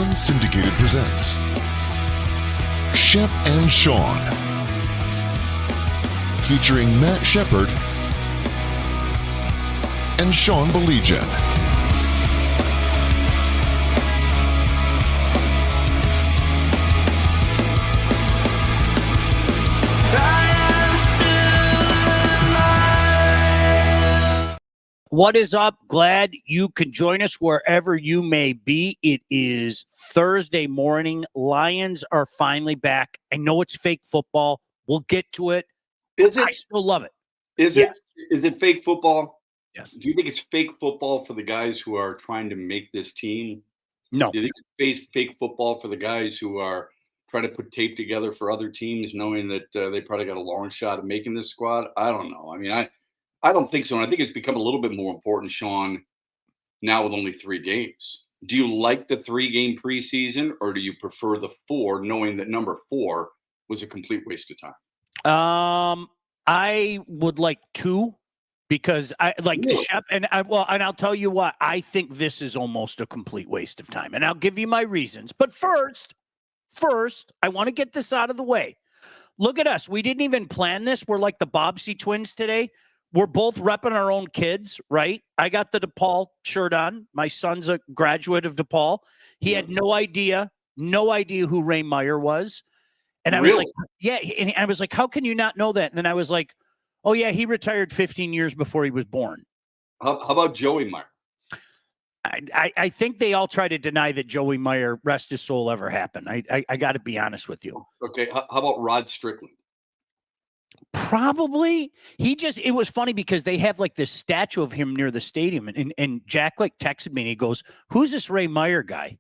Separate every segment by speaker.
Speaker 1: Unsyndicated presents Shep and Sean, featuring Matt Shepard and Sean Baligian.
Speaker 2: What is up? Glad you can join us wherever you may be. It is Thursday morning. Lions are finally back. I know it's fake football. We'll get to it. I still love it.
Speaker 3: Is
Speaker 2: Yes.
Speaker 3: it fake football?
Speaker 2: Yes.
Speaker 3: Do you think it's fake football for the guys who are trying to make this team?
Speaker 2: No.
Speaker 3: Do you think it's fake football for the guys who are trying to put tape together for other teams, knowing that they probably got a long shot at making this squad? I don't know. I mean, I don't think so. And I think it's become a little bit more important, Sean, now with only 3 games. Do you like the 3-game preseason, or do you prefer the 4, knowing that number 4 was a complete waste of time?
Speaker 2: I would like 2 because I like
Speaker 3: Really?
Speaker 2: Shep, and I'll tell you what, I think this is almost a complete waste of time. And I'll give you my reasons. But first, I want to get this out of the way. Look at us. We didn't even plan this. We're like the Bobbsey twins today. We're both repping our own kids, right? I got the DePaul shirt on. My son's a graduate of DePaul. He had no idea who Ray Meyer was. And I was like, yeah. And I was like, how can you not know that? And then I was like, oh, yeah, he retired 15 years before he was born.
Speaker 3: How about Joey Meyer?
Speaker 2: I think they all try to deny that Joey Meyer, rest his soul, ever happened. I got to be honest with you.
Speaker 3: Okay. How about Rod Strickland?
Speaker 2: Probably. It was funny because they have like this statue of him near the stadium. And Jack like texted me and he goes, who's this Ray Meyer guy?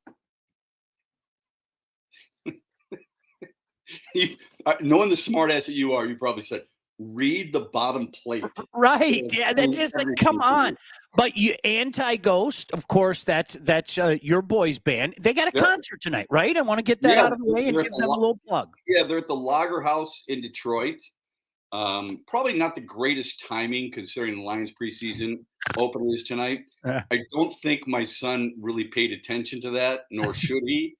Speaker 3: Knowing the smart ass that you are, you probably said, read the bottom plate.
Speaker 2: Right. Yeah. That's just like, come on. But you Anti-Ghost, of course, that's your boys' band. They got a concert tonight, right? I want to get that out of the way and give them a little plug.
Speaker 3: Yeah, they're at the Lager House in Detroit. Probably not the greatest timing considering the Lions preseason opener is tonight. I don't think my son really paid attention to that, nor should he.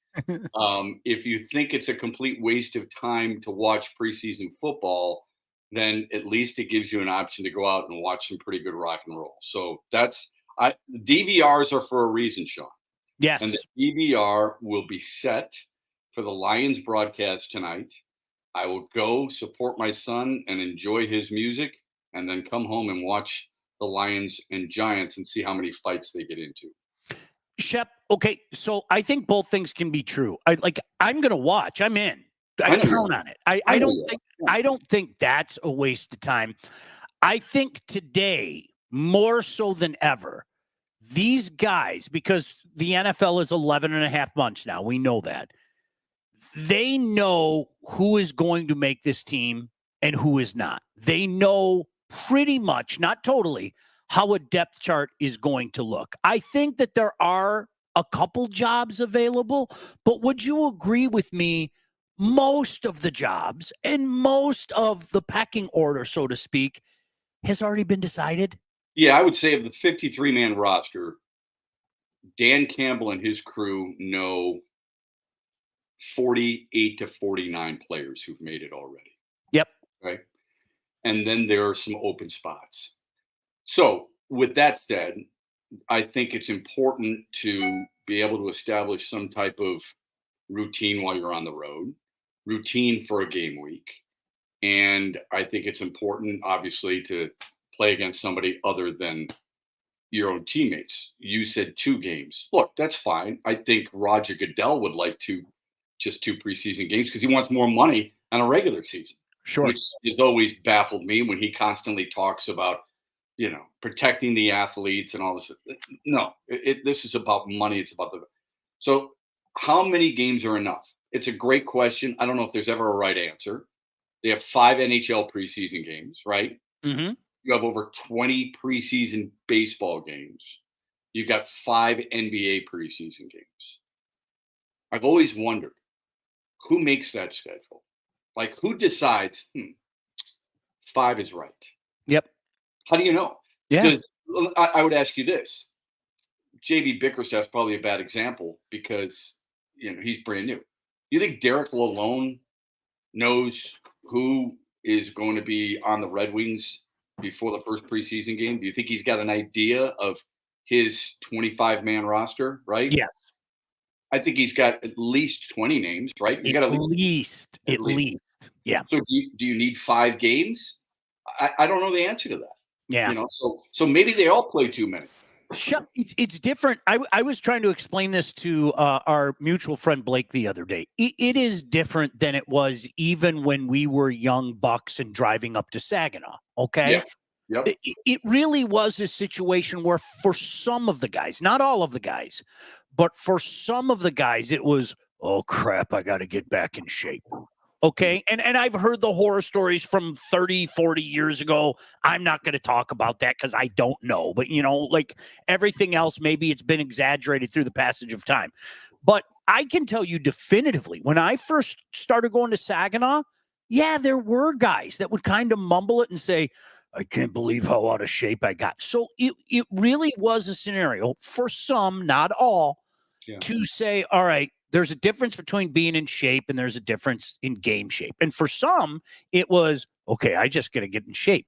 Speaker 3: If you think it's a complete waste of time to watch preseason football, then at least it gives you an option to go out and watch some pretty good rock and roll. So DVRs are for a reason, Sean.
Speaker 2: Yes.
Speaker 3: And the DVR will be set for the Lions broadcast tonight. I will go support my son and enjoy his music, and then come home and watch the Lions and Giants and see how many fights they get into.
Speaker 2: Shep, okay, so I think both things can be true. I'm going to watch. I'm in. I count on it. I don't think that's a waste of time. I think today, more so than ever, these guys, because the NFL is 11 and a half months now, we know that. They know who is going to make this team and who is not. They know pretty much, not totally, how a depth chart is going to look. I think that there are a couple jobs available, but would you agree with me? Most of the jobs and most of the pecking order, so to speak, has already been decided.
Speaker 3: Yeah, I would say of the 53-man roster, Dan Campbell and his crew know 48 to 49 players who've made it already.
Speaker 2: Yep.
Speaker 3: Right. And then there are some open spots. So with that said, I think it's important to be able to establish some type of routine while you're on the road, routine for a game week. And I think it's important, obviously, to play against somebody other than your own teammates. You said 2 games. Look, that's fine. I think Roger Goodell would like just 2 preseason games because he wants more money on a regular season.
Speaker 2: Sure.
Speaker 3: Which has always baffled me when he constantly talks about, protecting the athletes and all this. No, this is about money. It's about so how many games are enough? It's a great question. I don't know if there's ever a right answer. They have 5 NHL preseason games, right?
Speaker 2: Mm-hmm.
Speaker 3: You have over 20 preseason baseball games. You've got 5 NBA preseason games. I've always wondered, who makes that schedule? Like, who decides 5 is right?
Speaker 2: Yep.
Speaker 3: How do you know?
Speaker 2: Yeah.
Speaker 3: Because I would ask you this. JB Bickerstaff's probably a bad example because he's brand new. You think Derek Lalone knows who is going to be on the Red Wings before the first preseason game? Do you think he's got an idea of his 25-man roster, right?
Speaker 2: Yes.
Speaker 3: I think he's got at least 20 names, right? He's got at least.
Speaker 2: Yeah.
Speaker 3: So do you need 5 games? I don't know the answer to that.
Speaker 2: Yeah.
Speaker 3: So maybe they all play too many.
Speaker 2: It's different. I was trying to explain this to our mutual friend Blake the other day. It is different than it was even when we were young bucks and driving up to Saginaw. Okay.
Speaker 3: Yeah. Yep.
Speaker 2: It really was a situation where for some of the guys, not all of the guys, but for some of the guys, it was, oh crap, I got to get back in shape. Okay. And I've heard the horror stories from 30, 40 years ago. I'm not going to talk about that because I don't know. But, like everything else, maybe it's been exaggerated through the passage of time. But I can tell you definitively, when I first started going to Saginaw, yeah, there were guys that would kind of mumble it and say, I can't believe how out of shape I got. So it really was a scenario for some, not all, to say, all right, there's a difference between being in shape and there's a difference in game shape. And for some, it was, okay, I just got to get in shape.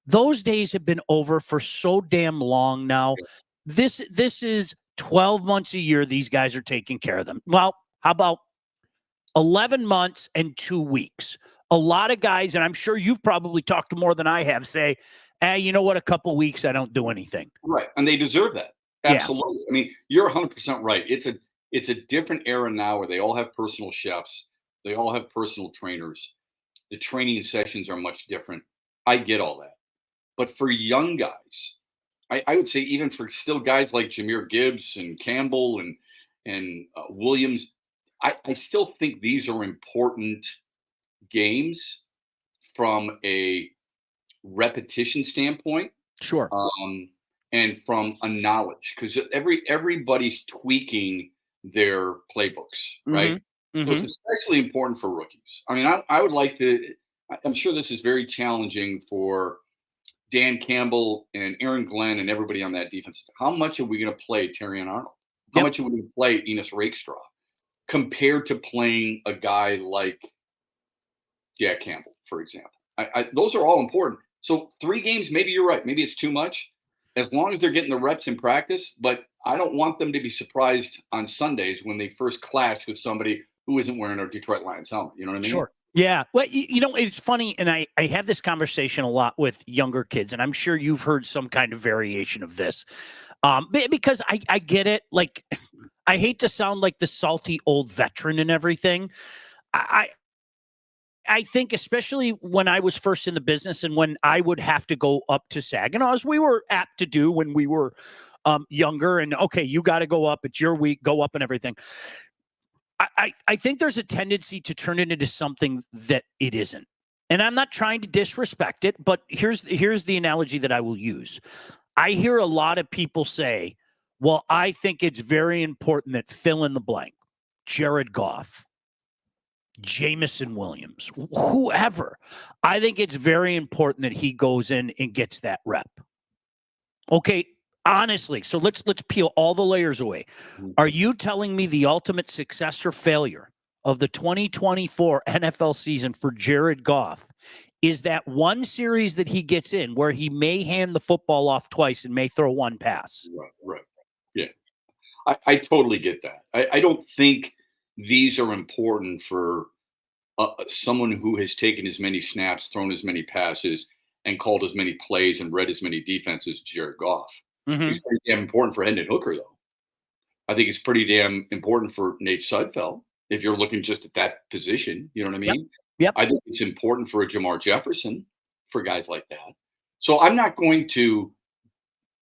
Speaker 2: Those days have been over for so damn long now. Yeah. This is 12 months a year. These guys are taking care of them. Well, how about 11 months and 2 weeks? A lot of guys, and I'm sure you've probably talked to more than I have, say, you know what, a couple weeks, I don't do anything.
Speaker 3: Right. And they deserve that. Absolutely. Yeah. I mean, you're 100% right. It's a different era now where they all have personal chefs. They all have personal trainers. The training sessions are much different. I get all that. But for young guys, I would say even for still guys like Jahmyr Gibbs and Campbell and Williams, I still think these are important games from a repetition standpoint.
Speaker 2: Sure.
Speaker 3: And from a knowledge, because everybody's tweaking their playbooks, right? Mm-hmm. So it's especially important for rookies. I mean, I would like to, I'm sure this is very challenging for Dan Campbell and Aaron Glenn and everybody on that defense. How much are we going to play Terrion Arnold? How much are we going to play Enos Rakestraw compared to playing a guy like Jack Campbell, for example? Those are all important. So 3 games, maybe you're right. Maybe it's too much. As long as they're getting the reps in practice, but I don't want them to be surprised on Sundays when they first clash with somebody who isn't wearing a Detroit Lions helmet. You know what I mean?
Speaker 2: Sure. Yeah. Well, it's funny, and I have this conversation a lot with younger kids, and I'm sure you've heard some kind of variation of this, because I get it. Like, I hate to sound like the salty old veteran and everything. I think especially when I was first in the business and when I would have to go up to Saginaw, as we were apt to do when we were younger, and okay, you got to go up, it's your week, go up and everything. I think there's a tendency to turn it into something that it isn't. And I'm not trying to disrespect it, but here's the analogy that I will use. I hear a lot of people say, well, I think it's very important that fill in the blank, Jared Goff, Jameson Williams, whoever. I think it's very important that he goes in and gets that rep. Okay, honestly, so let's peel all the layers away. Are you telling me the ultimate success or failure of the 2024 NFL season for Jared Goff is that one series that he gets in where he may hand the football off twice and may throw one pass?
Speaker 3: Right. Yeah. I totally get that. I don't think these are important for someone who has taken as many snaps, thrown as many passes, and called as many plays and read as many defenses as Jared Goff. Mm-hmm. It's pretty damn important for Hendon Hooker, though. I think it's pretty damn important for Nate Sudfeld if you're looking just at that position. You know what I mean?
Speaker 2: Yep.
Speaker 3: I think it's important for a Jamar Jefferson, for guys like that. So I'm not going to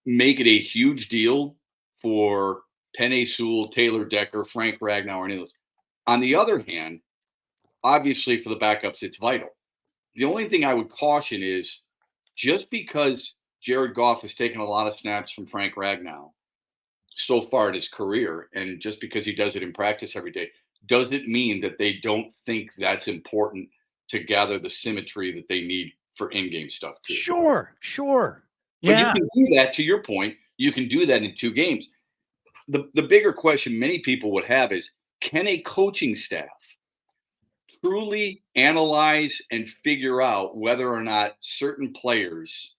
Speaker 3: make it a huge deal for Penei Sewell, Taylor Decker, Frank Ragnow, or any of those. On the other hand, obviously for the backups, it's vital. The only thing I would caution is just because Jared Goff has taken a lot of snaps from Frank Ragnow so far in his career, and just because he does it in practice every day, doesn't mean that they don't think that's important to gather the symmetry that they need for in-game stuff too.
Speaker 2: Sure.
Speaker 3: Yeah. But you can do that, to your point, you can do that in 2 games. The bigger question many people would have is, can a coaching staff truly analyze and figure out whether or not certain players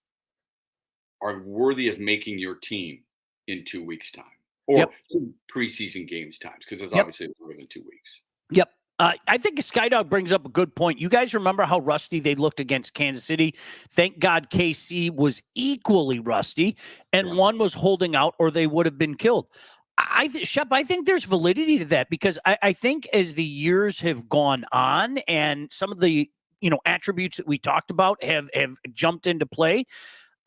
Speaker 3: are worthy of making your team in 2 weeks' time or
Speaker 2: Yep.
Speaker 3: 2 preseason games times? Because it's
Speaker 2: Yep.
Speaker 3: obviously more than 2 weeks.
Speaker 2: Yep. I think Skydog brings up a good point. You guys remember how rusty they looked against Kansas City? Thank God KC was equally rusty, and one was holding out, or they would have been killed. Shep, I think there's validity to that, because I think as the years have gone on and some of the attributes that we talked about have jumped into play,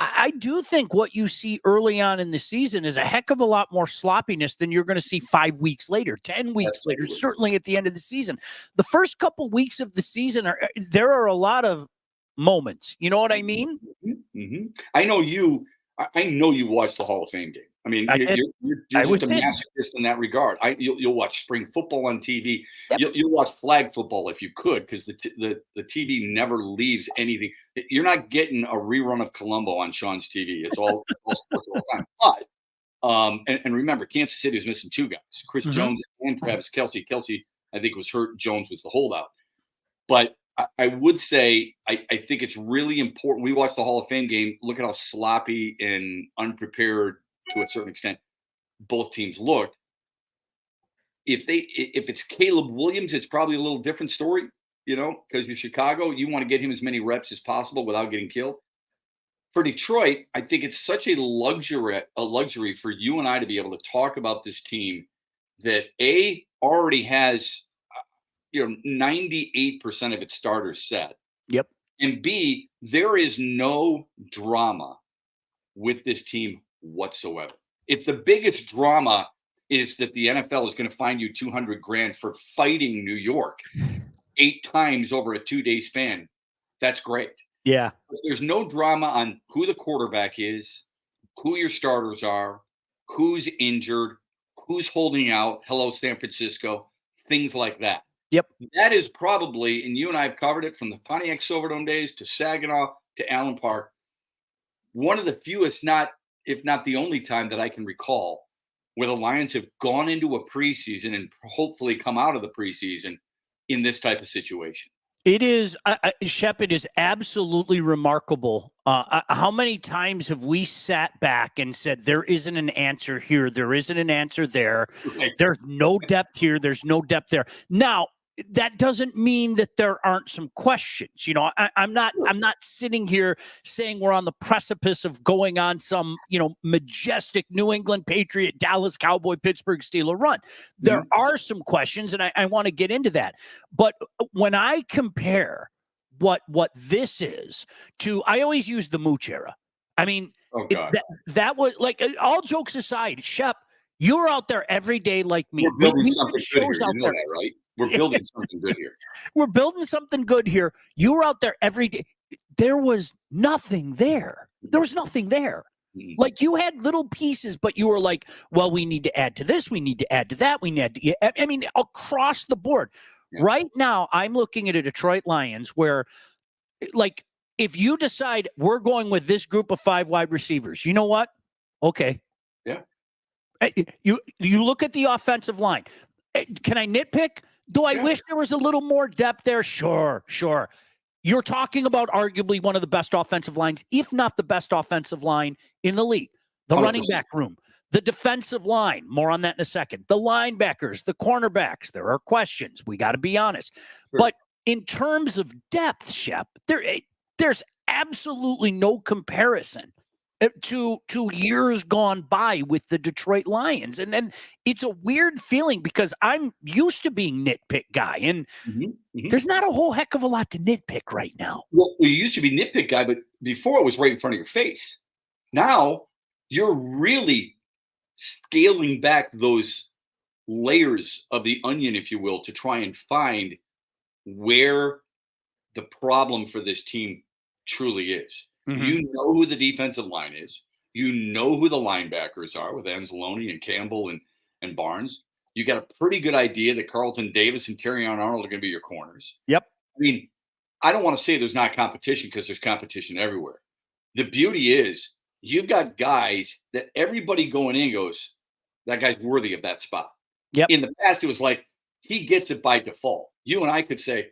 Speaker 2: I do think what you see early on in the season is a heck of a lot more sloppiness than you're going to see 5 weeks later, 10 weeks later, certainly at the end of the season. The first couple weeks of the season, there are a lot of moments. You know what I mean?
Speaker 3: Mm-hmm. I know you watched the Hall of Fame game. I mean, you're just a masochist in that regard. You'll watch spring football on TV. Yep. You'll watch flag football if you could, because the TV never leaves anything. You're not getting a rerun of Columbo on Sean's TV. It's all sports all the time. But and remember, Kansas City was missing 2 guys, Chris Jones and Travis Kelce. Kelce, I think, was hurt. Jones was the holdout. But I would say I think it's really important. We watched the Hall of Fame game. Look at how sloppy and unprepared, to a certain extent, both teams looked. If it's Caleb Williams, it's probably a little different story, because you're Chicago. You want to get him as many reps as possible without getting killed. For Detroit, I think it's such a luxury for you and I to be able to talk about this team that already has 98% of its starters set.
Speaker 2: Yep.
Speaker 3: And B, there is no drama with this team whatsoever. If the biggest drama is that the NFL is going to fine you $200,000 for fighting New York 8 times over a 2-day span, that's great.
Speaker 2: Yeah.
Speaker 3: But there's no drama on who the quarterback is, who your starters are, who's injured, who's holding out. Hello, San Francisco, things like that.
Speaker 2: Yep.
Speaker 3: That is probably, and you and I have covered it from the Pontiac Silverdome days to Saginaw to Allen Park, one of the fewest, if not the only time that I can recall where the Lions have gone into a preseason and hopefully come out of the preseason in this type of situation.
Speaker 2: It is, Shep, it is absolutely remarkable. How many times have we sat back and said, there isn't an answer here, there isn't an answer there, there's no depth here, there's no depth there. Now, that doesn't mean that there aren't some questions. I'm not sitting here saying we're on the precipice of going on some, majestic New England Patriot, Dallas Cowboy, Pittsburgh Steeler run. There are some questions, and I want to get into that. But when I compare what this is to, I always use the Mooch era. I mean, that was like, all jokes aside, Shep, you're out there every day like me.
Speaker 3: We're building something good here. You know that, right? We're building something good here.
Speaker 2: We're building something good here. You were out there every day. There was nothing there. There was nothing there. Like, you had little pieces, but you were like, well, we need to add to this. We need to add to that. We need to, I mean, across the board. Yeah. Right now, I'm looking at a Detroit Lions where, like, if you decide we're going with this group of 5 wide receivers, you know what? Okay.
Speaker 3: Yeah.
Speaker 2: You look at the offensive line. Can I nitpick? Do I wish there was a little more depth there? Sure. You're talking about arguably one of the best offensive lines, if not the best offensive line in the league. The 100%. Running back room, the defensive line, more on that in a second. The linebackers, the cornerbacks, there are questions. We got to be honest. Sure. But in terms of depth, Shep, there's absolutely no comparison to years gone by with the Detroit Lions. And then it's a weird feeling because I'm used to being nitpick guy, and there's not a whole heck of a lot to nitpick right now.
Speaker 3: Well, you used to be nitpick guy, but before it was right in front of your face. Now you're really scaling back those layers of the onion, if you will, to try and find where the problem for this team truly is. You know who the defensive line is. You know who the linebackers are with Anzalone and Campbell and Barnes. You got a pretty good idea that Carlton Davis and Terrion Arnold are going to be your corners.
Speaker 2: Yep.
Speaker 3: I mean, I don't want to say there's not competition, because there's competition everywhere. The beauty is you've got guys that everybody going in goes, that guy's worthy of that spot.
Speaker 2: Yep.
Speaker 3: In the past, it was like, he gets it by default. You and I could say,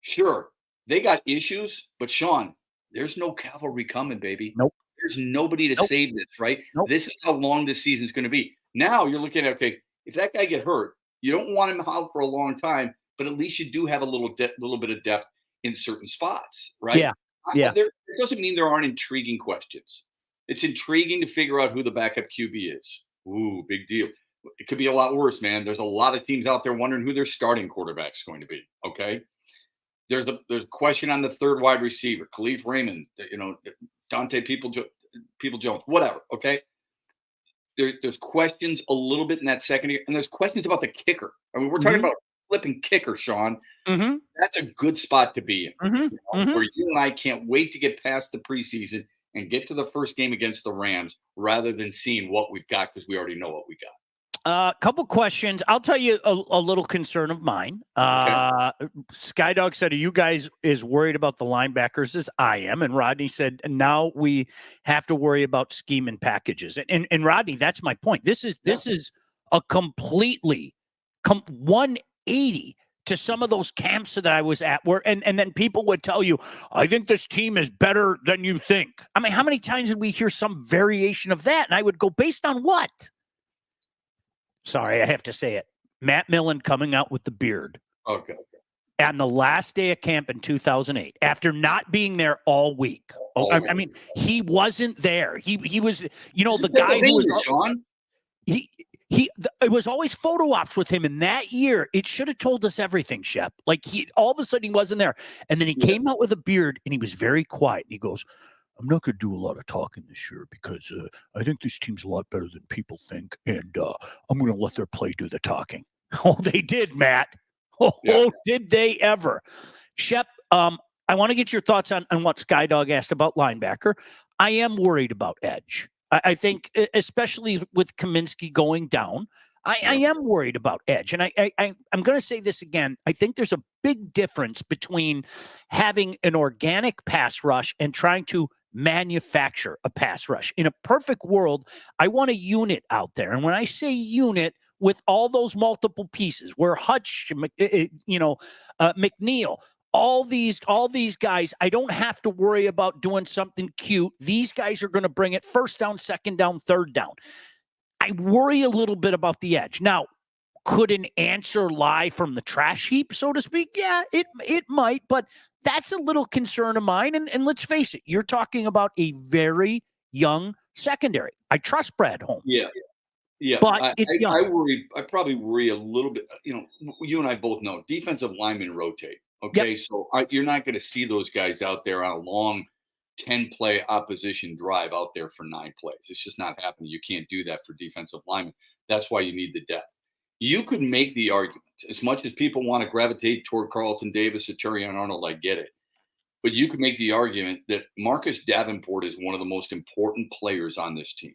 Speaker 3: sure, they got issues, but Sean, there's no cavalry coming, baby.
Speaker 2: Nope.
Speaker 3: There's nobody to
Speaker 2: Nope.
Speaker 3: save this, right?
Speaker 2: Nope.
Speaker 3: This is how long this season's going to be. Now you're looking at, okay, if that guy get hurt, you don't want him out for a long time, but at least you do have a little bit of depth in certain spots, right?
Speaker 2: Yeah. Yeah.
Speaker 3: It doesn't mean there aren't intriguing questions. It's intriguing to figure out who the backup QB is. Ooh, big deal. It could be a lot worse, man. There's a lot of teams out there wondering who their starting quarterback's going to be. Okay. There's a question on the third wide receiver, Khalif Raymond, Dante People Jones, whatever. Okay. There's questions a little bit in that secondary, and there's questions about the kicker. I mean, we're talking about flipping kicker, Sean. That's a good spot to be in. Where you and I can't wait to get past the preseason and get to the first game against the Rams rather than seeing what we've got, because we already know what we got.
Speaker 2: A couple questions. I'll tell you a little concern of mine. Skydog said, are you guys as worried about the linebackers as I am? And Rodney said, now we have to worry about scheme and packages. And Rodney, that's my point. This is a completely 180 to some of those camps that I was at, where and then people would tell you, I think this team is better than you think. I mean, how many times did we hear some variation of that? And I would go, based on what? Sorry, I have to say it. Matt Millen coming out with the beard.
Speaker 3: Okay.
Speaker 2: And the last day of camp in 2008, after not being there all week. I mean, he wasn't there. He was, the guy who was
Speaker 3: Sean.
Speaker 2: It was always photo ops with him. In that year, it should have told us everything, Shep. Like all of a sudden he wasn't there. And then he came out with a beard and he was very quiet. And he goes, I'm not going to do a lot of talking this year because I think this team's a lot better than people think. And I'm going to let their play do the talking. Oh, they did, Matt. Oh, did they ever? Shep, I want to get your thoughts on what Skydog asked about linebacker. I am worried about edge. I think, especially with Kaminsky going down, I am worried about edge. And I'm going to say this again. I think there's a big difference between having an organic pass rush and trying to manufacture a pass rush. In a perfect world, I want a unit out there. And when I say unit, with all those multiple pieces, where Hutch, McNeil, all these guys, I don't have to worry about doing something cute. These guys are going to bring it first down, second down, third down. I worry a little bit about the edge. Now, could an answer lie from the trash heap, so to speak? Yeah, it might, but that's a little concern of mine. And let's face it, you're talking about a very young secondary. I trust Brad Holmes.
Speaker 3: Yeah,
Speaker 2: but it's young.
Speaker 3: I probably worry a little bit. You and I both know defensive linemen rotate. Okay, so you're not going to see those guys out there on a long 10-play opposition drive out there for 9 plays. It's just not happening. You can't do that for defensive linemen. That's why you need the depth. You could make the argument, as much as people want to gravitate toward Carlton Davis or Terrion Arnold, I get it. But you could make the argument that Marcus Davenport is one of the most important players on this team,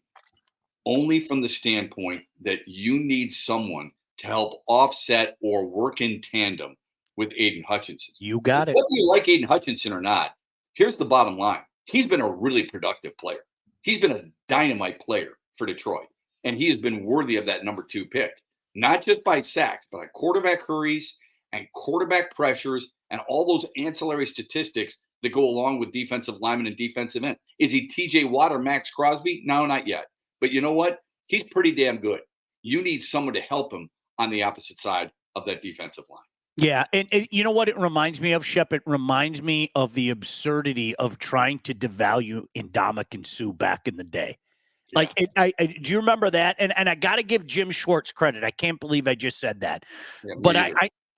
Speaker 3: only from the standpoint that you need someone to help offset or work in tandem with Aiden Hutchinson.
Speaker 2: You got it.
Speaker 3: Whether you like Aiden Hutchinson or not, here's the bottom line. He's been a really productive player. He's been a dynamite player for Detroit, and he has been worthy of that number 2 pick, not just by sacks, but by quarterback hurries and quarterback pressures and all those ancillary statistics that go along with defensive linemen and defensive end. Is he TJ Watt or Max Crosby? No, not yet. But you know what? He's pretty damn good. You need someone to help him on the opposite side of that defensive line.
Speaker 2: Yeah, and you know what it reminds me of, Shep? It reminds me of the absurdity of trying to devalue Ndamukong Suh back in the day. Like, do you remember that? And I got to give Jim Schwartz credit. I can't believe I just said that. Yeah, but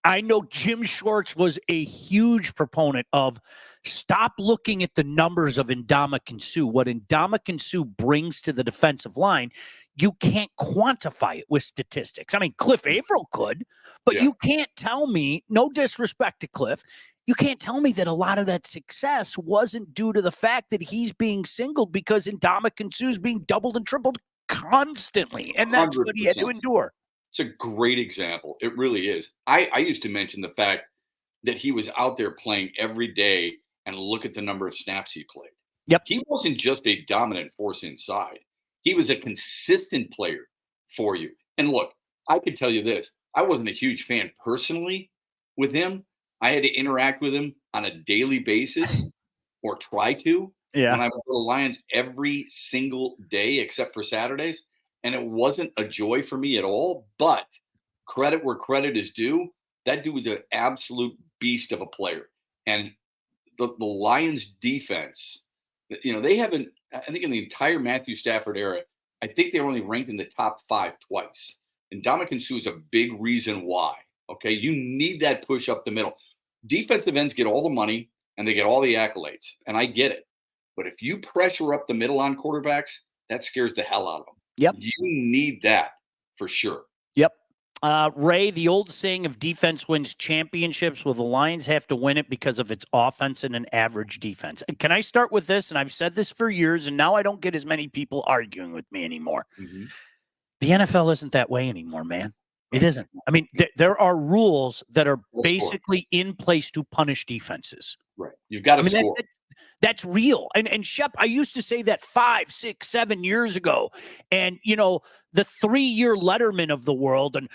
Speaker 2: I know Jim Schwartz was a huge proponent of stop looking at the numbers of Ndamukong Suh. What Ndamukong Suh brings to the defensive line, you can't quantify it with statistics. I mean, Cliff Averill could, but you can't tell me, no disrespect to Cliff, you can't tell me that a lot of that success wasn't due to the fact that he's being singled, because Ndamukong Suh is being doubled and tripled constantly, and that's 100%. What he had to endure.
Speaker 3: It's a great example. It really is. I used to mention the fact that he was out there playing every day, and look at the number of snaps he played.
Speaker 2: Yep.
Speaker 3: He wasn't just a dominant force inside. He was a consistent player for you. And look, I can tell you this. I wasn't a huge fan personally with him. I had to interact with him on a daily basis or try to when
Speaker 2: Yeah.
Speaker 3: I would go to Lions every single day except for Saturdays. And it wasn't a joy for me at all. But credit where credit is due, that dude was an absolute beast of a player. And the Lions defense, they haven't, I think in the entire Matthew Stafford era, I think they were only ranked in the top 5 twice. And Dominican Sue is a big reason why. Okay. You need that push up the middle. Defensive ends get all the money and they get all the accolades. And I get it. But if you pressure up the middle on quarterbacks, that scares the hell out of them.
Speaker 2: Yep.
Speaker 3: You need that for sure.
Speaker 2: Yep. Ray, the old saying of defense wins championships. Well, the Lions have to win it because of its offense and an average defense. And can I start with this? And I've said this for years, and now I don't get as many people arguing with me anymore.
Speaker 3: Mm-hmm.
Speaker 2: The NFL isn't that way anymore, man. It isn't. I mean, there are rules that are basically in place to punish defenses.
Speaker 3: Right. You've got to score.
Speaker 2: That's real. And Shep, I used to say that 5, 6, 7 years ago. And, the 3-year Letterman of the world. And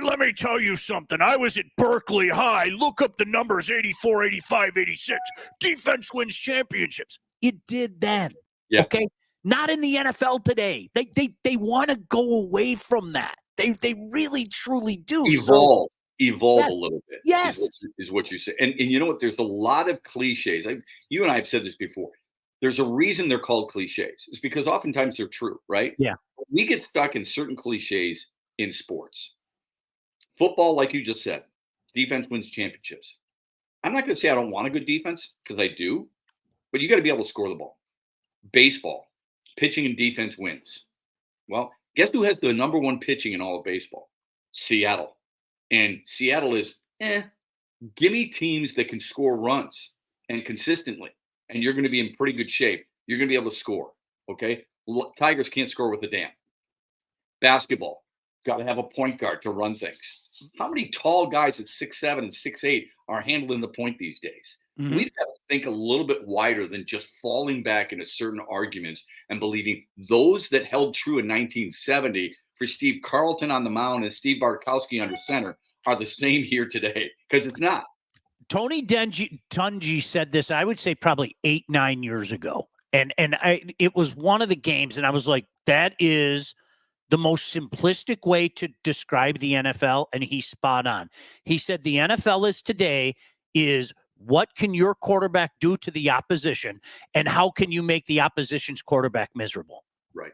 Speaker 2: let me tell you something. I was at Berkeley High. Look up the numbers, 84, 85, 86. Defense wins championships. It did then.
Speaker 3: Yeah.
Speaker 2: Okay. Not in the NFL today. They want to go away from that. They really, truly do.
Speaker 3: Evolve
Speaker 2: yes.
Speaker 3: a little bit.
Speaker 2: Yes.
Speaker 3: Is what you say. And you know what? There's a lot of cliches. You and I have said this before. There's a reason they're called cliches. It's because oftentimes they're true, right?
Speaker 2: Yeah.
Speaker 3: We get stuck in certain cliches in sports. Football, like you just said, defense wins championships. I'm not going to say I don't want a good defense because I do, but you got to be able to score the ball. Baseball, pitching and defense wins. Well, guess who has the number 1 pitching in all of baseball? Seattle. And Seattle is, give me teams that can score runs and consistently, and you're going to be in pretty good shape. You're going to be able to score, okay? Tigers can't score with a damn. Basketball, got to have a point guard to run things. How many tall guys at 6'7" and 6'8" are handling the point these days? Mm-hmm. We've got to think a little bit wider than just falling back into certain arguments and believing those that held true in 1970 for Steve Carlton on the mound and Steve Bartkowski under center are the same here today, because it's not.
Speaker 2: Tony Dungy said this, I would say probably 8-9 years ago. And it was one of the games, and I was like, that is the most simplistic way to describe the NFL, and he's spot on. He said the NFL is today is what can your quarterback do to the opposition, and how can you make the opposition's quarterback miserable?
Speaker 3: Right.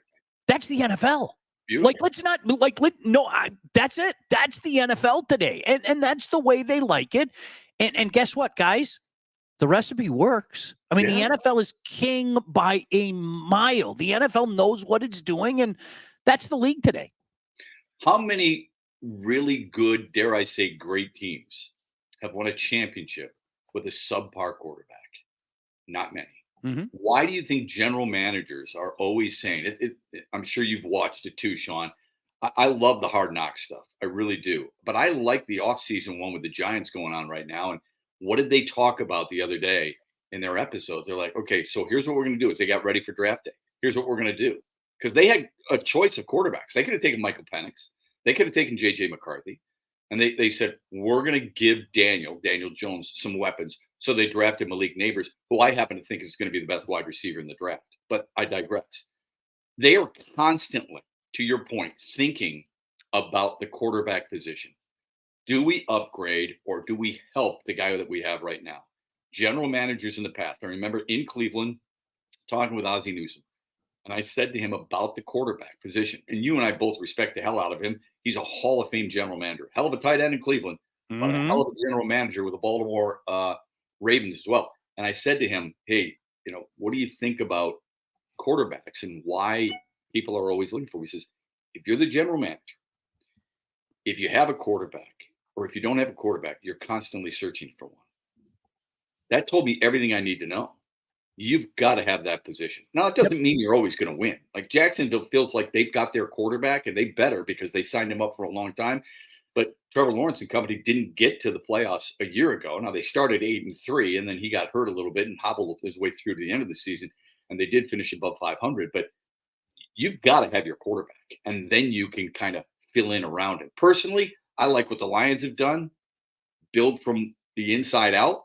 Speaker 2: That's the NFL.
Speaker 3: Beautiful.
Speaker 2: That's it. That's the NFL today. And that's the way they like it. And guess what, guys? The recipe works. I mean, The NFL is king by a mile. The NFL knows what it's doing, and that's the league today.
Speaker 3: How many really good, dare I say, great teams have won a championship with a subpar quarterback? Not many. Mm-hmm. Why do you think general managers are always saying it? I'm sure you've watched it too, Sean. I love the hard knock stuff. I really do. But I like the offseason one with the Giants going on right now. And what did they talk about the other day in their episodes? They're like, okay, so here's what we're going to do. Is they got ready for draft day. Here's what we're going to do. Because they had a choice of quarterbacks. They could have taken Michael Penix. They could have taken J.J. McCarthy. And they said, we're going to give Daniel Jones some weapons. So they drafted Malik Neighbors, who I happen to think is going to be the best wide receiver in the draft. But I digress. They are constantly, to your point, thinking about the quarterback position. Do we upgrade or do we help the guy that we have right now? General managers in the past. I remember in Cleveland talking with Ozzie Newsome. And I said to him about the quarterback position. And you and I both respect the hell out of him. He's a Hall of Fame general manager. Hell of a tight end in Cleveland. Mm-hmm. But a hell of a general manager with the Baltimore Ravens as well. And I said to him, hey, what do you think about quarterbacks and why people are always looking for? He says, if you're the general manager, if you have a quarterback, or if you don't have a quarterback, you're constantly searching for one. That told me everything I need to know. You've got to have that position. Now, it doesn't mean you're always going to win. Like Jacksonville feels like they've got their quarterback, and they better because they signed him up for a long time. But Trevor Lawrence and company didn't get to the playoffs a year ago. Now, they started 8-3, and then he got hurt a little bit and hobbled his way through to the end of the season, and they did finish above 500. But you've got to have your quarterback, and then you can kind of fill in around it. Personally, I like what the Lions have done, build from the inside out,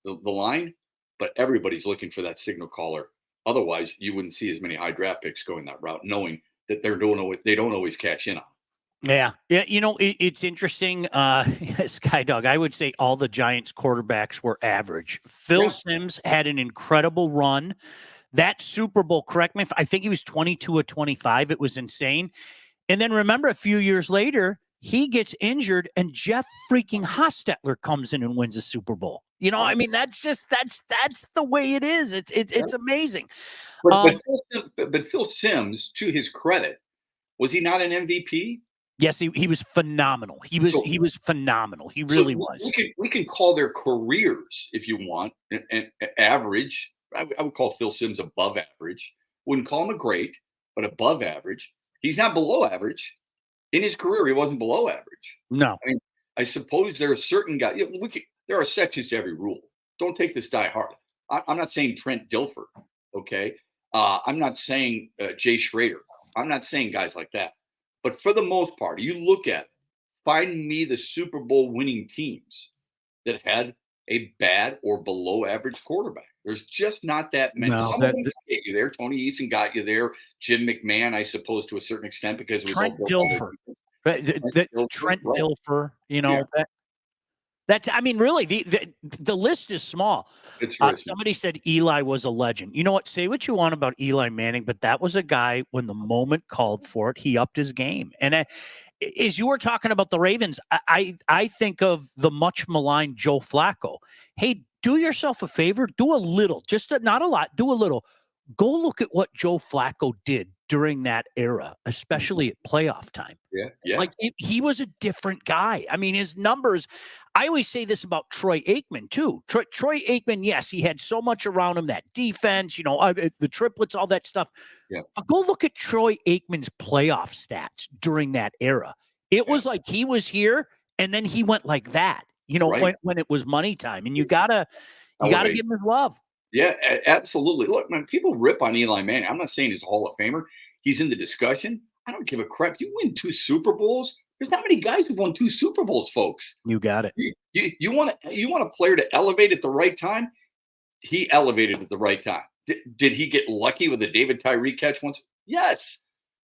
Speaker 3: the line, but everybody's looking for that signal caller. Otherwise, you wouldn't see as many high draft picks going that route, knowing that they don't always cash in on.
Speaker 2: Yeah. Yeah. It's interesting. Skydog, I would say all the Giants quarterbacks were average. Phil Simms had an incredible run. That Super Bowl, correct me if I think he was 22 of 25. It was insane. And then remember, a few years later, he gets injured and Jeff freaking Hostetler comes in and wins a Super Bowl. I mean, that's the way it is. It's amazing.
Speaker 3: But Phil Simms, to his credit, was he not an MVP?
Speaker 2: Yes, he was phenomenal. He was phenomenal. He really was.
Speaker 3: We can call their careers, if you want, an average. I would call Phil Simms above average. Wouldn't call him a great, but above average. He's not below average. In his career, he wasn't below average.
Speaker 2: No.
Speaker 3: I mean, I suppose there are certain guys. There are sections to every rule. Don't take this die hard. I'm not saying Trent Dilfer, okay? I'm not saying Jay Schrader. I'm not saying guys like that. But for the most part, you look at, find me the Super Bowl winning teams that had a bad or below average quarterback. There's just not that many.
Speaker 2: No,
Speaker 3: Some of them get you there. Tony Eason got you there. Jim McMahon, I suppose, to a certain extent, because it was
Speaker 2: Trent Dilfer. Trent Dilfer, that's, I mean, really, the list is small.
Speaker 3: It's
Speaker 2: somebody said Eli was a legend. You know what? Say what you want about Eli Manning, but that was a guy, when the moment called for it, he upped his game. And as you were talking about the Ravens, I think of the much maligned Joe Flacco. Hey, do yourself a favor, do a little, not a lot, do a little. Go look at what Joe Flacco did during that era, especially at playoff time.
Speaker 3: Yeah.
Speaker 2: Like he was a different guy. I mean, his numbers, I always say this about Troy Aikman too. Troy Aikman, yes, he had so much around him, that defense, the triplets, all that stuff.
Speaker 3: Yeah.
Speaker 2: But go look at Troy Aikman's playoff stats during that era. It was like he was here and then he went like that, when it was money time. And you gotta give him his love.
Speaker 3: Yeah, absolutely. Look, man, people rip on Eli Manning. I'm not saying he's a Hall of Famer. He's in the discussion. I don't give a crap. You win 2 Super Bowls. There's not many guys who've won 2 Super Bowls, folks.
Speaker 2: You got it.
Speaker 3: You want a player to elevate at the right time? He elevated at the right time. Did he get lucky with a David Tyree catch once? Yes.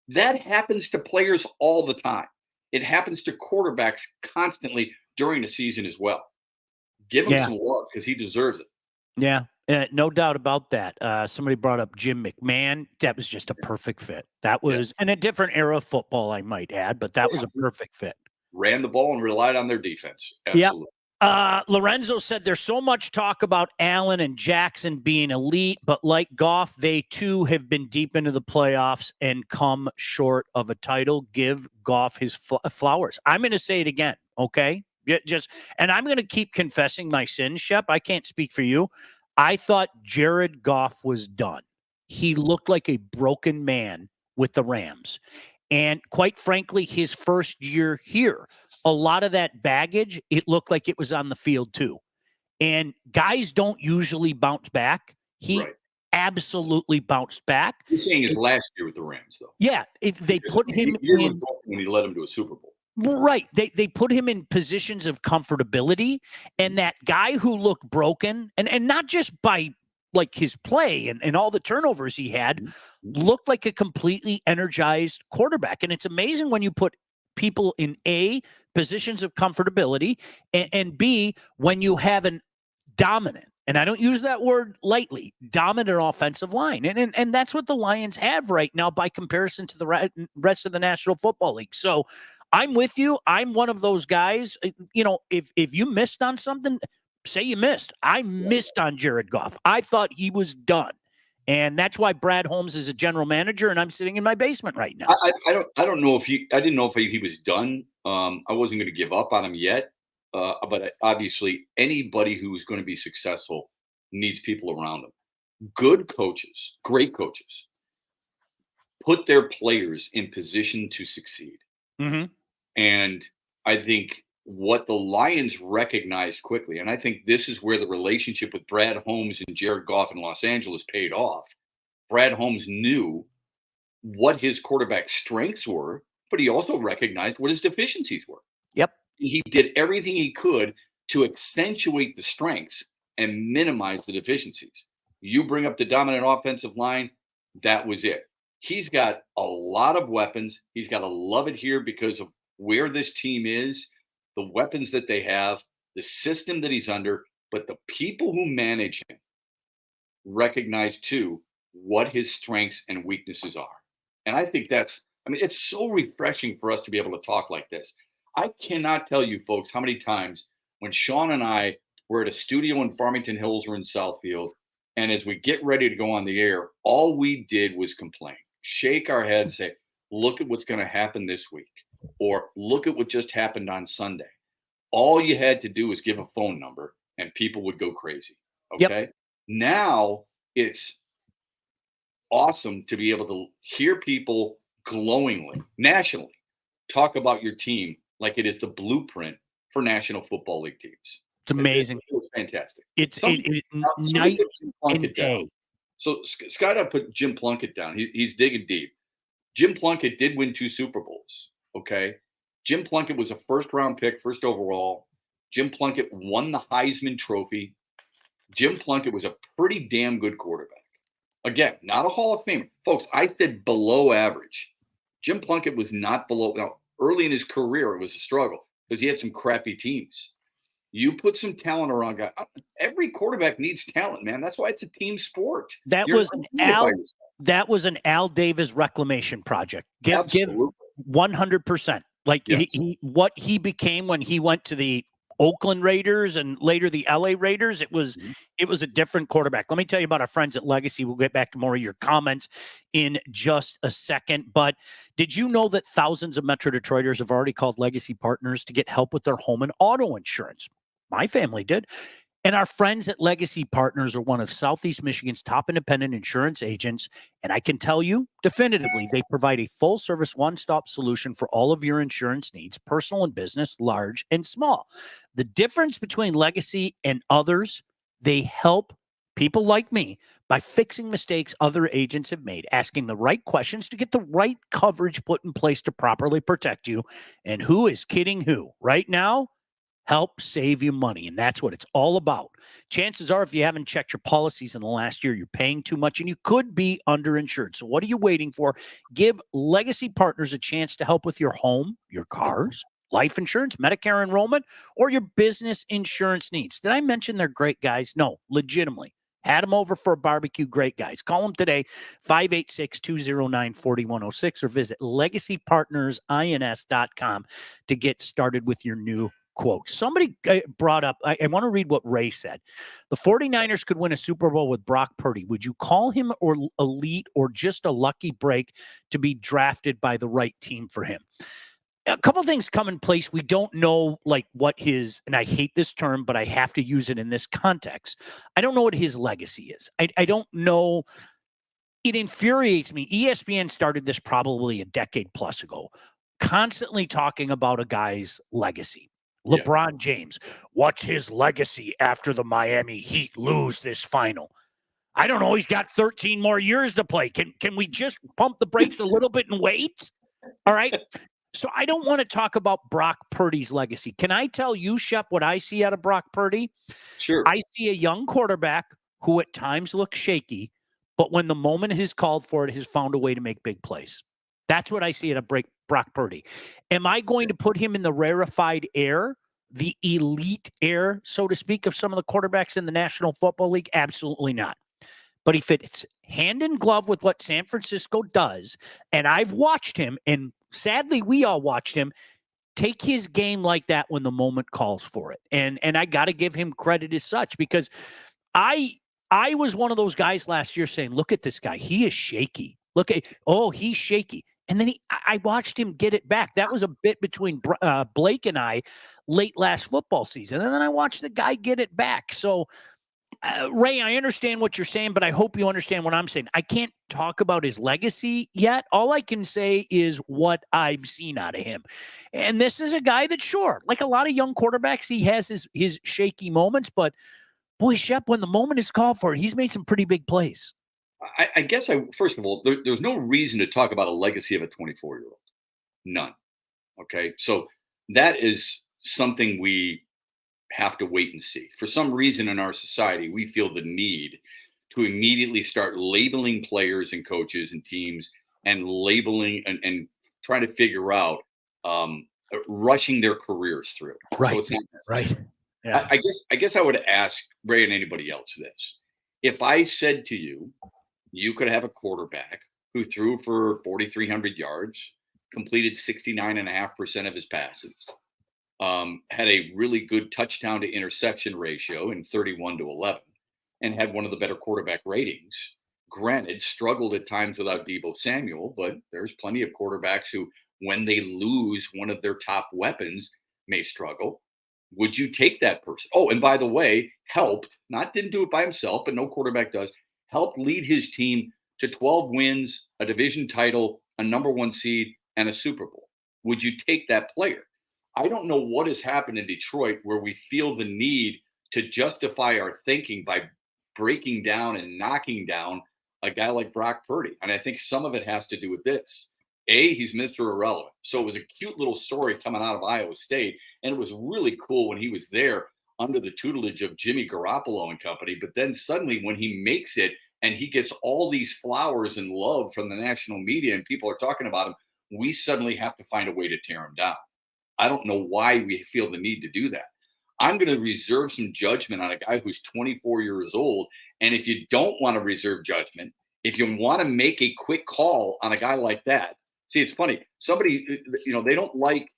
Speaker 3: That happens to players all the time. It happens to quarterbacks constantly during the season as well. Give him some love because he deserves it.
Speaker 2: Yeah. No doubt about that. Somebody brought up Jim McMahon. That was just a perfect fit. That was in a different era of football, I might add, but that was a perfect fit.
Speaker 3: Ran the ball and relied on their defense. Absolutely.
Speaker 2: Yep. Lorenzo said there's so much talk about Allen and Jackson being elite, but like Goff, they too have been deep into the playoffs and come short of a title. Give Goff his flowers. I'm going to say it again, okay? And I'm going to keep confessing my sins, Shep. I can't speak for you. I thought Jared Goff was done. He looked like a broken man with the Rams. And quite frankly, his first year here, a lot of that baggage, it looked like it was on the field too. And guys don't usually bounce back. He absolutely bounced back.
Speaker 3: You're saying his last year with the Rams, though.
Speaker 2: Yeah. They put him in
Speaker 3: when he led him to a Super Bowl.
Speaker 2: Right. They put him in positions of comfortability, and that guy who looked broken, and not just by like his play and all the turnovers he had, looked like a completely energized quarterback. And it's amazing when you put people in A, positions of comfortability, and B, when you have an dominant, and I don't use that word lightly, dominant offensive line. And that's what the Lions have right now by comparison to the rest of the National Football League. So I'm with you. I'm one of those guys. If you missed on something, say you missed. I missed on Jared Goff. I thought he was done. And that's why Brad Holmes is a general manager, and I'm sitting in my basement right now.
Speaker 3: I don't know if I didn't know if he was done. I wasn't going to give up on him yet. But obviously, anybody who's going to be successful needs people around them. Good coaches, great coaches, put their players in position to succeed.
Speaker 2: Mm-hmm.
Speaker 3: And I think what the Lions recognized quickly, and I think this is where the relationship with Brad Holmes and Jared Goff in Los Angeles paid off. Brad Holmes knew what his quarterback strengths were, but he also recognized what his deficiencies were.
Speaker 2: Yep.
Speaker 3: He did everything he could to accentuate the strengths and minimize the deficiencies. You bring up the dominant offensive line, that was it. He's got a lot of weapons. He's got to love it here because of where this team is, the weapons that they have, the system that he's under, but the people who manage him recognize too what his strengths and weaknesses are. And I think it's so refreshing for us to be able to talk like this. I cannot tell you folks how many times when Sean and I were at a studio in Farmington Hills or in Southfield, and as we get ready to go on the air, all we did was complain, shake our head, say, look at what's going to happen this week, or look at what just happened on Sunday. All you had to do was give a phone number and people would go crazy. Okay. Yep. Now it's awesome to be able to hear people glowingly, nationally, talk about your team like it is the blueprint for National Football League teams.
Speaker 2: It's amazing.
Speaker 3: It was fantastic.
Speaker 2: It's night and day.
Speaker 3: So Scott put Jim Plunkett down. He's digging deep. Jim Plunkett did win 2 Super Bowls. Okay. Jim Plunkett was a first-round pick, first overall. Jim Plunkett won the Heisman Trophy. Jim Plunkett was a pretty damn good quarterback. Again, not a Hall of Famer. Folks, I said below average. Jim Plunkett was not below. Now, early in his career, it was a struggle because he had some crappy teams. You put some talent around guy. Every quarterback needs talent, man. That's why it's a team sport.
Speaker 2: That was an Al Davis reclamation project. Give 100%. Like yes. What he became when he went to the Oakland Raiders and later the LA Raiders, it was a different quarterback. Let me tell you about our friends at Legacy. We'll get back to more of your comments in just a second. But did you know that thousands of Metro Detroiters have already called Legacy Partners to get help with their home and auto insurance? My family did. And our friends at Legacy Partners are one of Southeast Michigan's top independent insurance agents. And I can tell you definitively, they provide a full-service, one-stop solution for all of your insurance needs, personal and business, large and small. The difference between Legacy and others, they help people like me by fixing mistakes other agents have made, asking the right questions to get the right coverage put in place to properly protect you. And who is kidding who? Right now, help save you money, and that's what it's all about. Chances are, if you haven't checked your policies in the last year, you're paying too much, and you could be underinsured. So what are you waiting for? Give Legacy Partners a chance to help with your home, your cars, life insurance, Medicare enrollment, or your business insurance needs. Did I mention they're great guys? No, legitimately. Had them over for a barbecue. Great guys. Call them today, 586-209-4106, or visit legacypartnersins.com to get started with your new quote. Somebody brought up, I want to read what Ray said. The 49ers could win a Super Bowl with Brock Purdy. Would you call him or elite or just a lucky break to be drafted by the right team for him? A couple things come in place. We don't know like what his, and I hate this term, but I have to use it in this context. I don't know what his legacy is. I don't know. It infuriates me. ESPN started this probably a decade plus ago, constantly talking about a guy's legacy. LeBron James, what's his legacy after the Miami Heat lose this final? I don't know. He's got 13 more years to play. Can we just pump the brakes a little bit and wait? All right. So I don't want to talk about Brock Purdy's legacy. Can I tell you, Shep, what I see out of Brock Purdy?
Speaker 3: Sure.
Speaker 2: I see a young quarterback who at times looks shaky, but when the moment is called for it, has found a way to make big plays. That's what I see at a Brock Purdy. Am I going to put him in the rarefied air, the elite air, so to speak, of some of the quarterbacks in the National Football League? Absolutely not. But he fits hand in glove with what San Francisco does. And I've watched him, and sadly, we all watched him take his game like that when the moment calls for it. And I got to give him credit as such, because I was one of those guys last year saying, look at this guy. He is shaky. He's shaky. And then I watched him get it back. That was a bit between Blake and I late last football season. And then I watched the guy get it back. So, Ray, I understand what you're saying, but I hope you understand what I'm saying. I can't talk about his legacy yet. All I can say is what I've seen out of him. And this is a guy that, sure, like a lot of young quarterbacks, he has his shaky moments. But, boy, Shep, when the moment is called for it, he's made some pretty big plays.
Speaker 3: I guess first of all, there's no reason to talk about a legacy of a 24-year-old. None. Okay. So that is something we have to wait and see. For some reason in our society, we feel the need to immediately start labeling players and coaches and teams and labeling and trying to figure out rushing their careers through.
Speaker 2: Right.
Speaker 3: So it's not
Speaker 2: right. Yeah.
Speaker 3: I guess I would ask Ray and anybody else this. If I said to you, you could have a quarterback who threw for 4,300 yards, completed 69.5% of his passes, had a really good touchdown to interception ratio in 31-11, and had one of the better quarterback ratings. Granted, struggled at times without Deebo Samuel, but there's plenty of quarterbacks who, when they lose one of their top weapons, may struggle. Would you take that person? Oh, and by the way, didn't do it by himself, but no quarterback does, helped lead his team to 12 wins, a division title, a number 1 seed, and a Super Bowl. Would you take that player? I don't know what has happened in Detroit where we feel the need to justify our thinking by breaking down and knocking down a guy like Brock Purdy. And I think some of it has to do with this. He's Mr. Irrelevant. So it was a cute little story coming out of Iowa State. And it was really cool when he was there under the tutelage of Jimmy Garoppolo and company. But then suddenly when he makes it and he gets all these flowers and love from the national media and people are talking about him, we suddenly have to find a way to tear him down. I don't know why we feel the need to do that. I'm going to reserve some judgment on a guy who's 24 years old. And if you don't want to reserve judgment, if you want to make a quick call on a guy like that, see, it's funny. Somebody, they don't like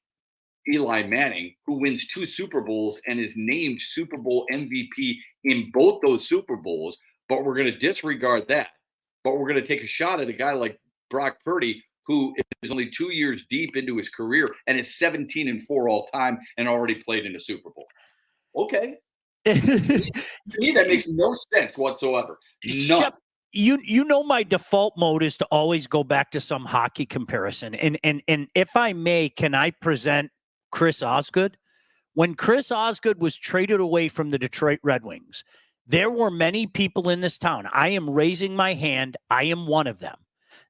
Speaker 3: Eli Manning, who wins 2 Super Bowls and is named Super Bowl MVP in both those Super Bowls, but we're going to disregard that. But we're going to take a shot at a guy like Brock Purdy, who is only 2 years deep into his career and is 17-4 all time and already played in a Super Bowl. Okay. To me, that makes no sense whatsoever. None.
Speaker 2: Shep, my default mode is to always go back to some hockey comparison. And if I may, can I present Chris Osgood? When Chris Osgood was traded away from the Detroit Red Wings, there were many people in this town. I am raising my hand. I am one of them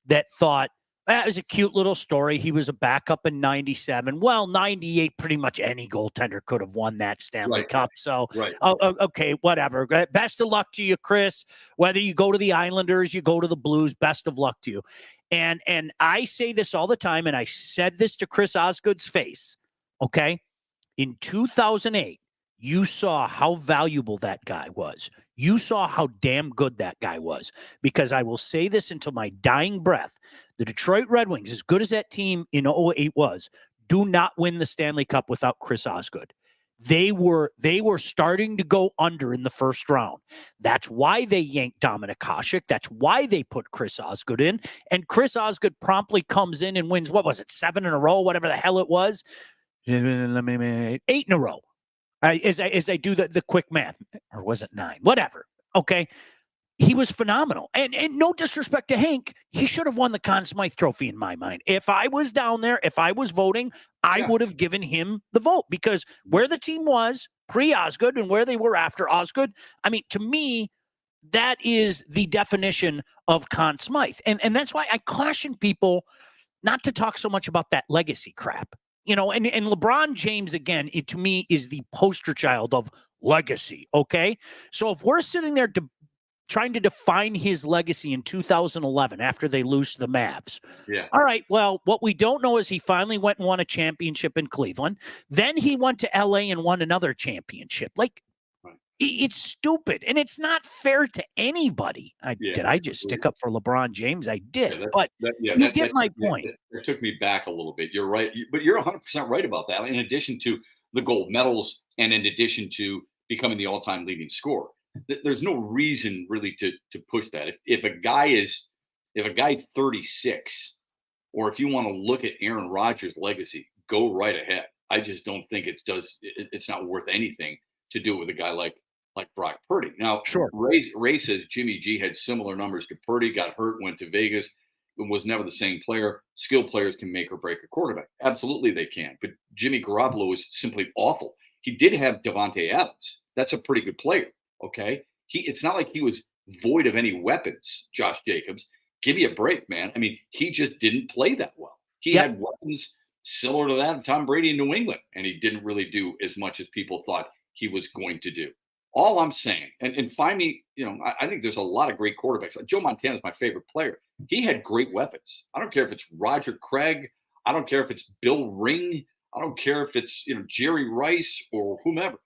Speaker 2: that thought, that was a cute little story. He was a backup in 97. Well, 98, pretty much any goaltender could have won that Stanley Cup. So, okay, whatever. Best of luck to you, Chris. Whether you go to the Islanders, you go to the Blues, best of luck to you. And I say this all the time, and I said this to Chris Osgood's face, okay? In 2008, you saw how valuable that guy was. You saw how damn good that guy was. Because I will say this until my dying breath, the Detroit Red Wings, as good as that team in 2008 was, do not win the Stanley Cup without Chris Osgood. They were starting to go under in the first round. That's why they yanked Dominik Hasek. That's why they put Chris Osgood in. And Chris Osgood promptly comes in and wins, 7 in a row, whatever the hell it was. 8 in a row. As I do the quick math, or was it 9? Whatever. Okay. He was phenomenal. And no disrespect to Hank, he should have won the Conn Smythe Trophy in my mind. If I was down there, if I was voting, I would have given him the vote because where the team was pre-Osgood and where they were after Osgood, I mean, to me, that is the definition of Conn Smythe. And that's why I caution people not to talk so much about that legacy crap. And LeBron James, again, to me, is the poster child of legacy, okay? So if we're sitting there trying to define his legacy in 2011 after they lose to the Mavs.
Speaker 3: Yeah.
Speaker 2: All right, well, what we don't know is he finally went and won a championship in Cleveland. Then he went to LA and won another championship. It's stupid, and it's not fair to anybody. Did I just stick up for LeBron James? I did, you get my point.
Speaker 3: It took me back a little bit. You're right, but you're 100% right about that. In addition to the gold medals, and in addition to becoming the all-time leading scorer, there's no reason really to push that. If a guy's 36, or if you want to look at Aaron Rodgers' legacy, go right ahead. I just don't think it's not worth anything to do it with a guy like Brock Purdy. Now,
Speaker 2: sure.
Speaker 3: Ray says Jimmy G had similar numbers to Purdy, got hurt, went to Vegas, and was never the same player. Skilled players can make or break a quarterback. Absolutely they can. But Jimmy Garoppolo was simply awful. He did have Devontae Adams. That's a pretty good player, okay? It's not like he was void of any weapons, Josh Jacobs. Give me a break, man. I mean, he just didn't play that well. He had weapons similar to that of Tom Brady in New England, and he didn't really do as much as people thought he was going to do. All I'm saying, and find me, I think there's a lot of great quarterbacks. Joe Montana is my favorite player. He had great weapons. I don't care if it's Roger Craig. I don't care if it's Bill Ring. I don't care if it's Jerry Rice or whomever.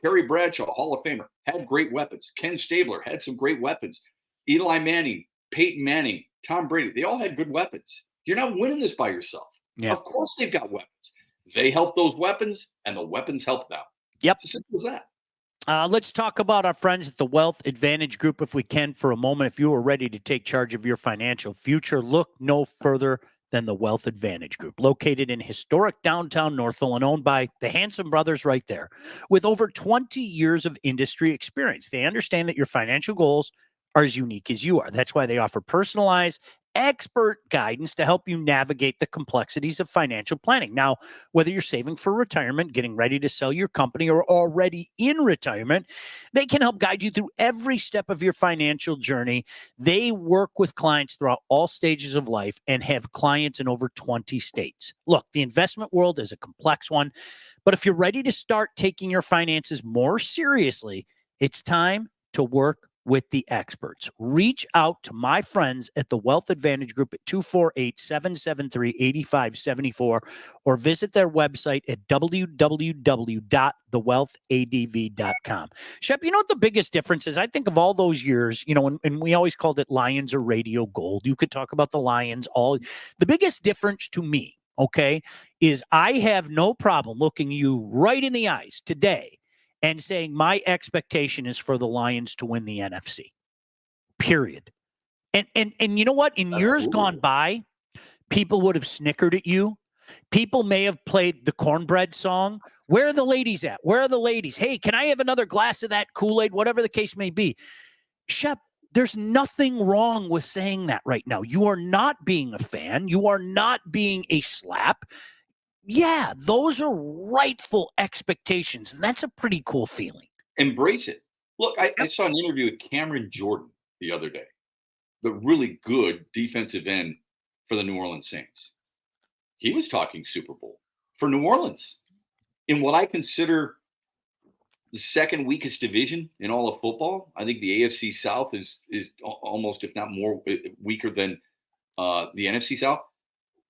Speaker 3: Terry Bradshaw, Hall of Famer, had great weapons. Ken Stabler had some great weapons. Eli Manning, Peyton Manning, Tom Brady, they all had good weapons. You're not winning this by yourself. Yeah. Of course they've got weapons. They help those weapons, and the weapons help them.
Speaker 2: Yep.
Speaker 3: It's as simple as that.
Speaker 2: Let's talk about our friends at the Wealth Advantage Group if we can for a moment. If you are ready to take charge of your financial future, look no further than the Wealth Advantage Group, located in historic downtown Northville and owned by the Hanson brothers right there. With over 20 years of industry experience, they understand that your financial goals are as unique as you are. That's why they offer personalized, expert guidance to help you navigate the complexities of financial planning. Now, whether you're saving for retirement, getting ready to sell your company, or already in retirement, they can help guide you through every step of your financial journey. They work with clients throughout all stages of life and have clients in over 20 states. Look, the investment world is a complex one, but if you're ready to start taking your finances more seriously, it's time to work with the experts. Reach out to my friends at the Wealth Advantage Group at 248-773-8574 or visit their website at www.thewealthadv.com. Shep, you know what the biggest difference is? I think of all those years, and we always called it Lions or Radio Gold. You could talk about the Lions. The biggest difference to me, okay, is I have no problem looking you right in the eyes today and saying my expectation is for the Lions to win the NFC, period. And you know what? In years gone by, people would have snickered at you. People may have played the cornbread song. Where are the ladies at? Where are the ladies? Hey, can I have another glass of that Kool-Aid? Whatever the case may be. Shep, there's nothing wrong with saying that right now. You are not being a fan. You are not being a slap. Yeah, those are rightful expectations, and that's a pretty cool feeling.
Speaker 3: Embrace it. Look, I saw an interview with Cameron Jordan the other day, the really good defensive end for the New Orleans Saints. He was talking Super Bowl for New Orleans in what I consider the second weakest division in all of football. I think the AFC South is almost, if not more, weaker than the NFC South.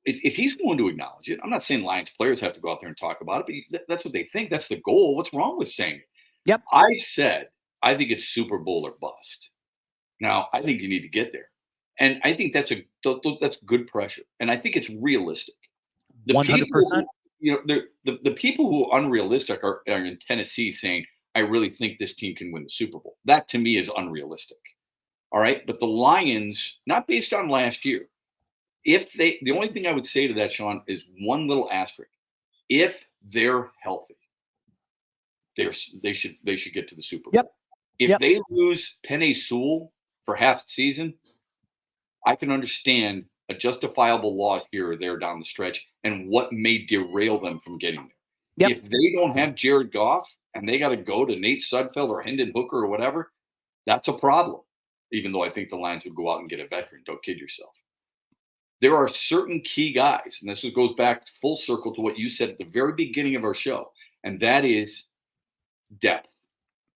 Speaker 3: If he's willing to acknowledge it, I'm not saying Lions players have to go out there and talk about it, but that's what they think. That's the goal. What's wrong with saying it?
Speaker 2: Yep.
Speaker 3: I said, I think it's Super Bowl or bust. Now, I think you need to get there. And I think that's good pressure. And I think it's realistic. The
Speaker 2: 100%.
Speaker 3: People the people who are unrealistic are in Tennessee saying, I really think this team can win the Super Bowl. That to me is unrealistic. All right. But the Lions, not based on last year, the only thing I would say to that, Sean, is one little asterisk. If they're healthy, they should get to the Super Bowl.
Speaker 2: Yep.
Speaker 3: If they lose Penei Sewell for half the season, I can understand a justifiable loss here or there down the stretch and what may derail them from getting there. Yep. If they don't have Jared Goff and they got to go to Nate Sudfeld or Hendon Hooker or whatever, that's a problem. Even though I think the Lions would go out and get a veteran. Don't kid yourself. There are certain key guys, and this goes back full circle to what you said at the very beginning of our show, and that is depth.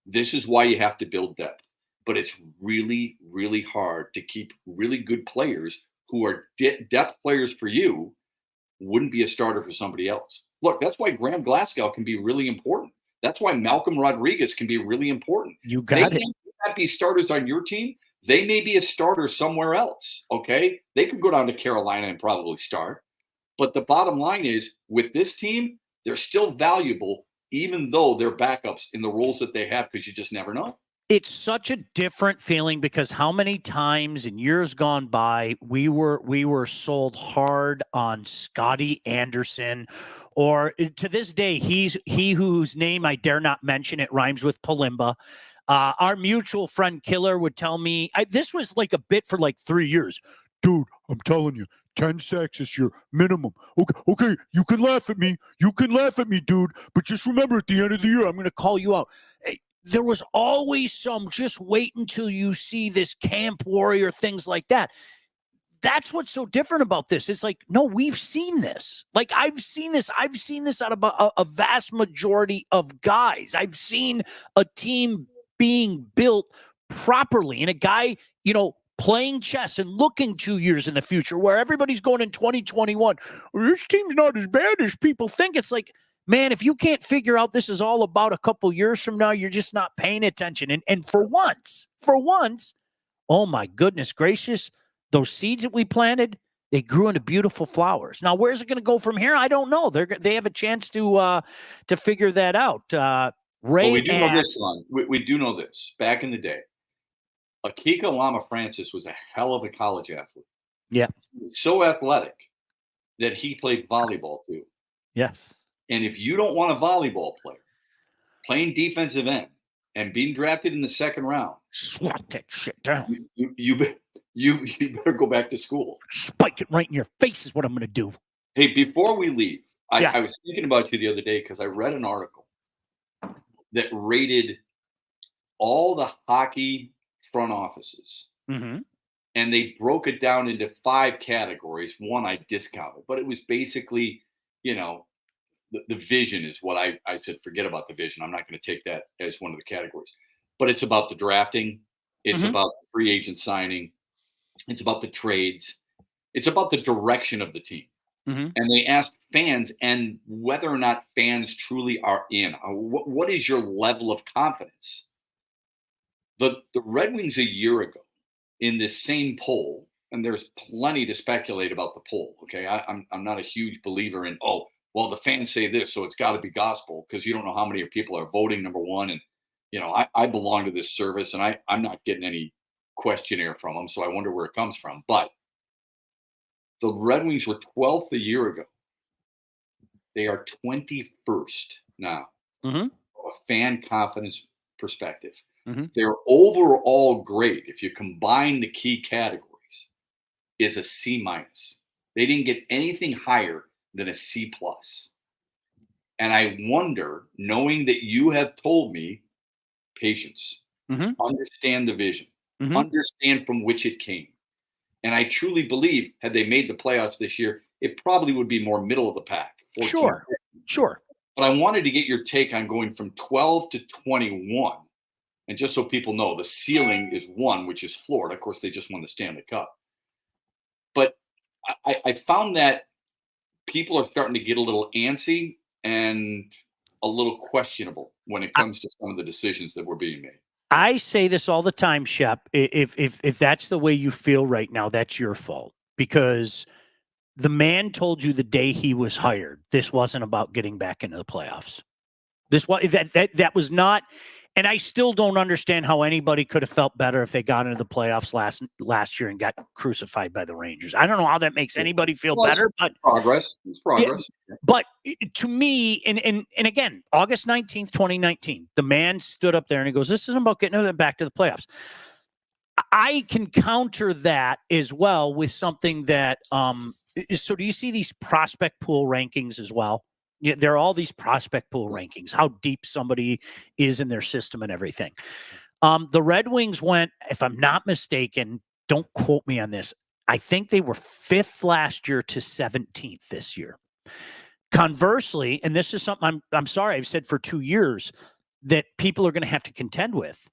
Speaker 3: This is why you have to build depth. But it's really, really hard to keep really good players who are depth players for you, wouldn't be a starter for somebody else. Look, that's why Graham Glasgow can be really important. That's why Malcolm Rodriguez can be really important.
Speaker 2: You got it.
Speaker 3: They may not be starters on your team. They may be a starter somewhere else, okay? They could go down to Carolina and probably start. But the bottom line is, with this team, they're still valuable, even though they're backups in the roles that they have, because you just never know.
Speaker 2: It's such a different feeling because how many times in years gone by we were sold hard on Scotty Anderson, or to this day, he whose name I dare not mention, it rhymes with Palimba. Our mutual friend Killer would tell me, this was like a bit for like 3 years. Dude, I'm telling you, 10 sacks is your minimum. Okay, you can laugh at me. You can laugh at me, dude. But just remember, at the end of the year, I'm going to call you out. Hey, there was always some, just wait until you see this Camp Warrior, things like that. that's what's so different about this. It's like, no, we've seen this. Like, I've seen this out of a vast majority of guys. I've seen a team being built properly and a guy, playing chess and looking 2 years in the future where everybody's going in 2021. This team's not as bad as people think. It's like, man, if you can't figure out this is all about a couple years from now, you're just not paying attention. And for once, oh my goodness gracious, those seeds that we planted, they grew into beautiful flowers. Now, where's it going to go from here? I don't know. They have a chance to figure that out. Ray,
Speaker 3: well, we do know this, Lon. We do know this. Back in the day, Akika Lama-Francis was a hell of a college athlete.
Speaker 2: Yeah.
Speaker 3: So athletic that he played volleyball too.
Speaker 2: Yes.
Speaker 3: And if you don't want a volleyball player playing defensive end and being drafted in the second round,
Speaker 2: swat that shit down.
Speaker 3: You better go back to school.
Speaker 2: Spike it right in your face is what I'm going to do.
Speaker 3: Hey, before we leave, I was thinking about you the other day because I read an article that rated all the hockey front offices.
Speaker 2: Mm-hmm.
Speaker 3: And they broke it down into 5 categories. One I discounted, but it was basically, the vision is what I said, forget about the vision. I'm not going to take that as one of the categories. But it's about the drafting. It's about the free agent signing. It's about the trades. It's about the direction of the team.
Speaker 2: Mm-hmm.
Speaker 3: And they asked fans and whether or not fans truly are in. What is your level of confidence? The Red Wings a year ago in this same poll, and there's plenty to speculate about the poll. Okay, I'm not a huge believer in, well, the fans say this, so it's got to be gospel, because you don't know how many people are voting, number one. And, I belong to this service, and I'm not getting any questionnaire from them, so I wonder where it comes from. But the Red Wings were 12th a year ago. They are 21st now.
Speaker 2: Mm-hmm.
Speaker 3: From a fan confidence perspective.
Speaker 2: Mm-hmm.
Speaker 3: Their overall grade, if you combine the key categories, is a C-. They didn't get anything higher than a C+. And I wonder, knowing that you have told me, patience, understand the vision, understand from which it came. And I truly believe, had they made the playoffs this year, it probably would be more middle of the pack. 14,
Speaker 2: Sure.
Speaker 3: But I wanted to get your take on going from 12 to 21. And just so people know, the ceiling is 1, which is Florida. Of course, they just won the Stanley Cup. But I found that people are starting to get a little antsy and a little questionable when it comes to some of the decisions that were being made.
Speaker 2: I say this all the time, Shep. If that's the way you feel right now, that's your fault, because the man told you the day he was hired, this wasn't about getting back into the playoffs. This was that was not. And I still don't understand how anybody could have felt better if they got into the playoffs last year and got crucified by the Rangers. I don't know how that makes anybody feel better, but
Speaker 3: It's progress.
Speaker 2: Yeah, but to me, and again, August 19th, 2019, the man stood up there and he goes, "This isn't about getting back to the playoffs." I can counter that as well with something that, so do you see these prospect pool rankings as well? Yeah, there are all these prospect pool rankings, how deep somebody is in their system and everything. The Red Wings went, if I'm not mistaken, don't quote me on this, I think they were 5th last year to 17th this year. Conversely, and this is something I'm sorry, I've said for 2 years that people are going to have to contend with.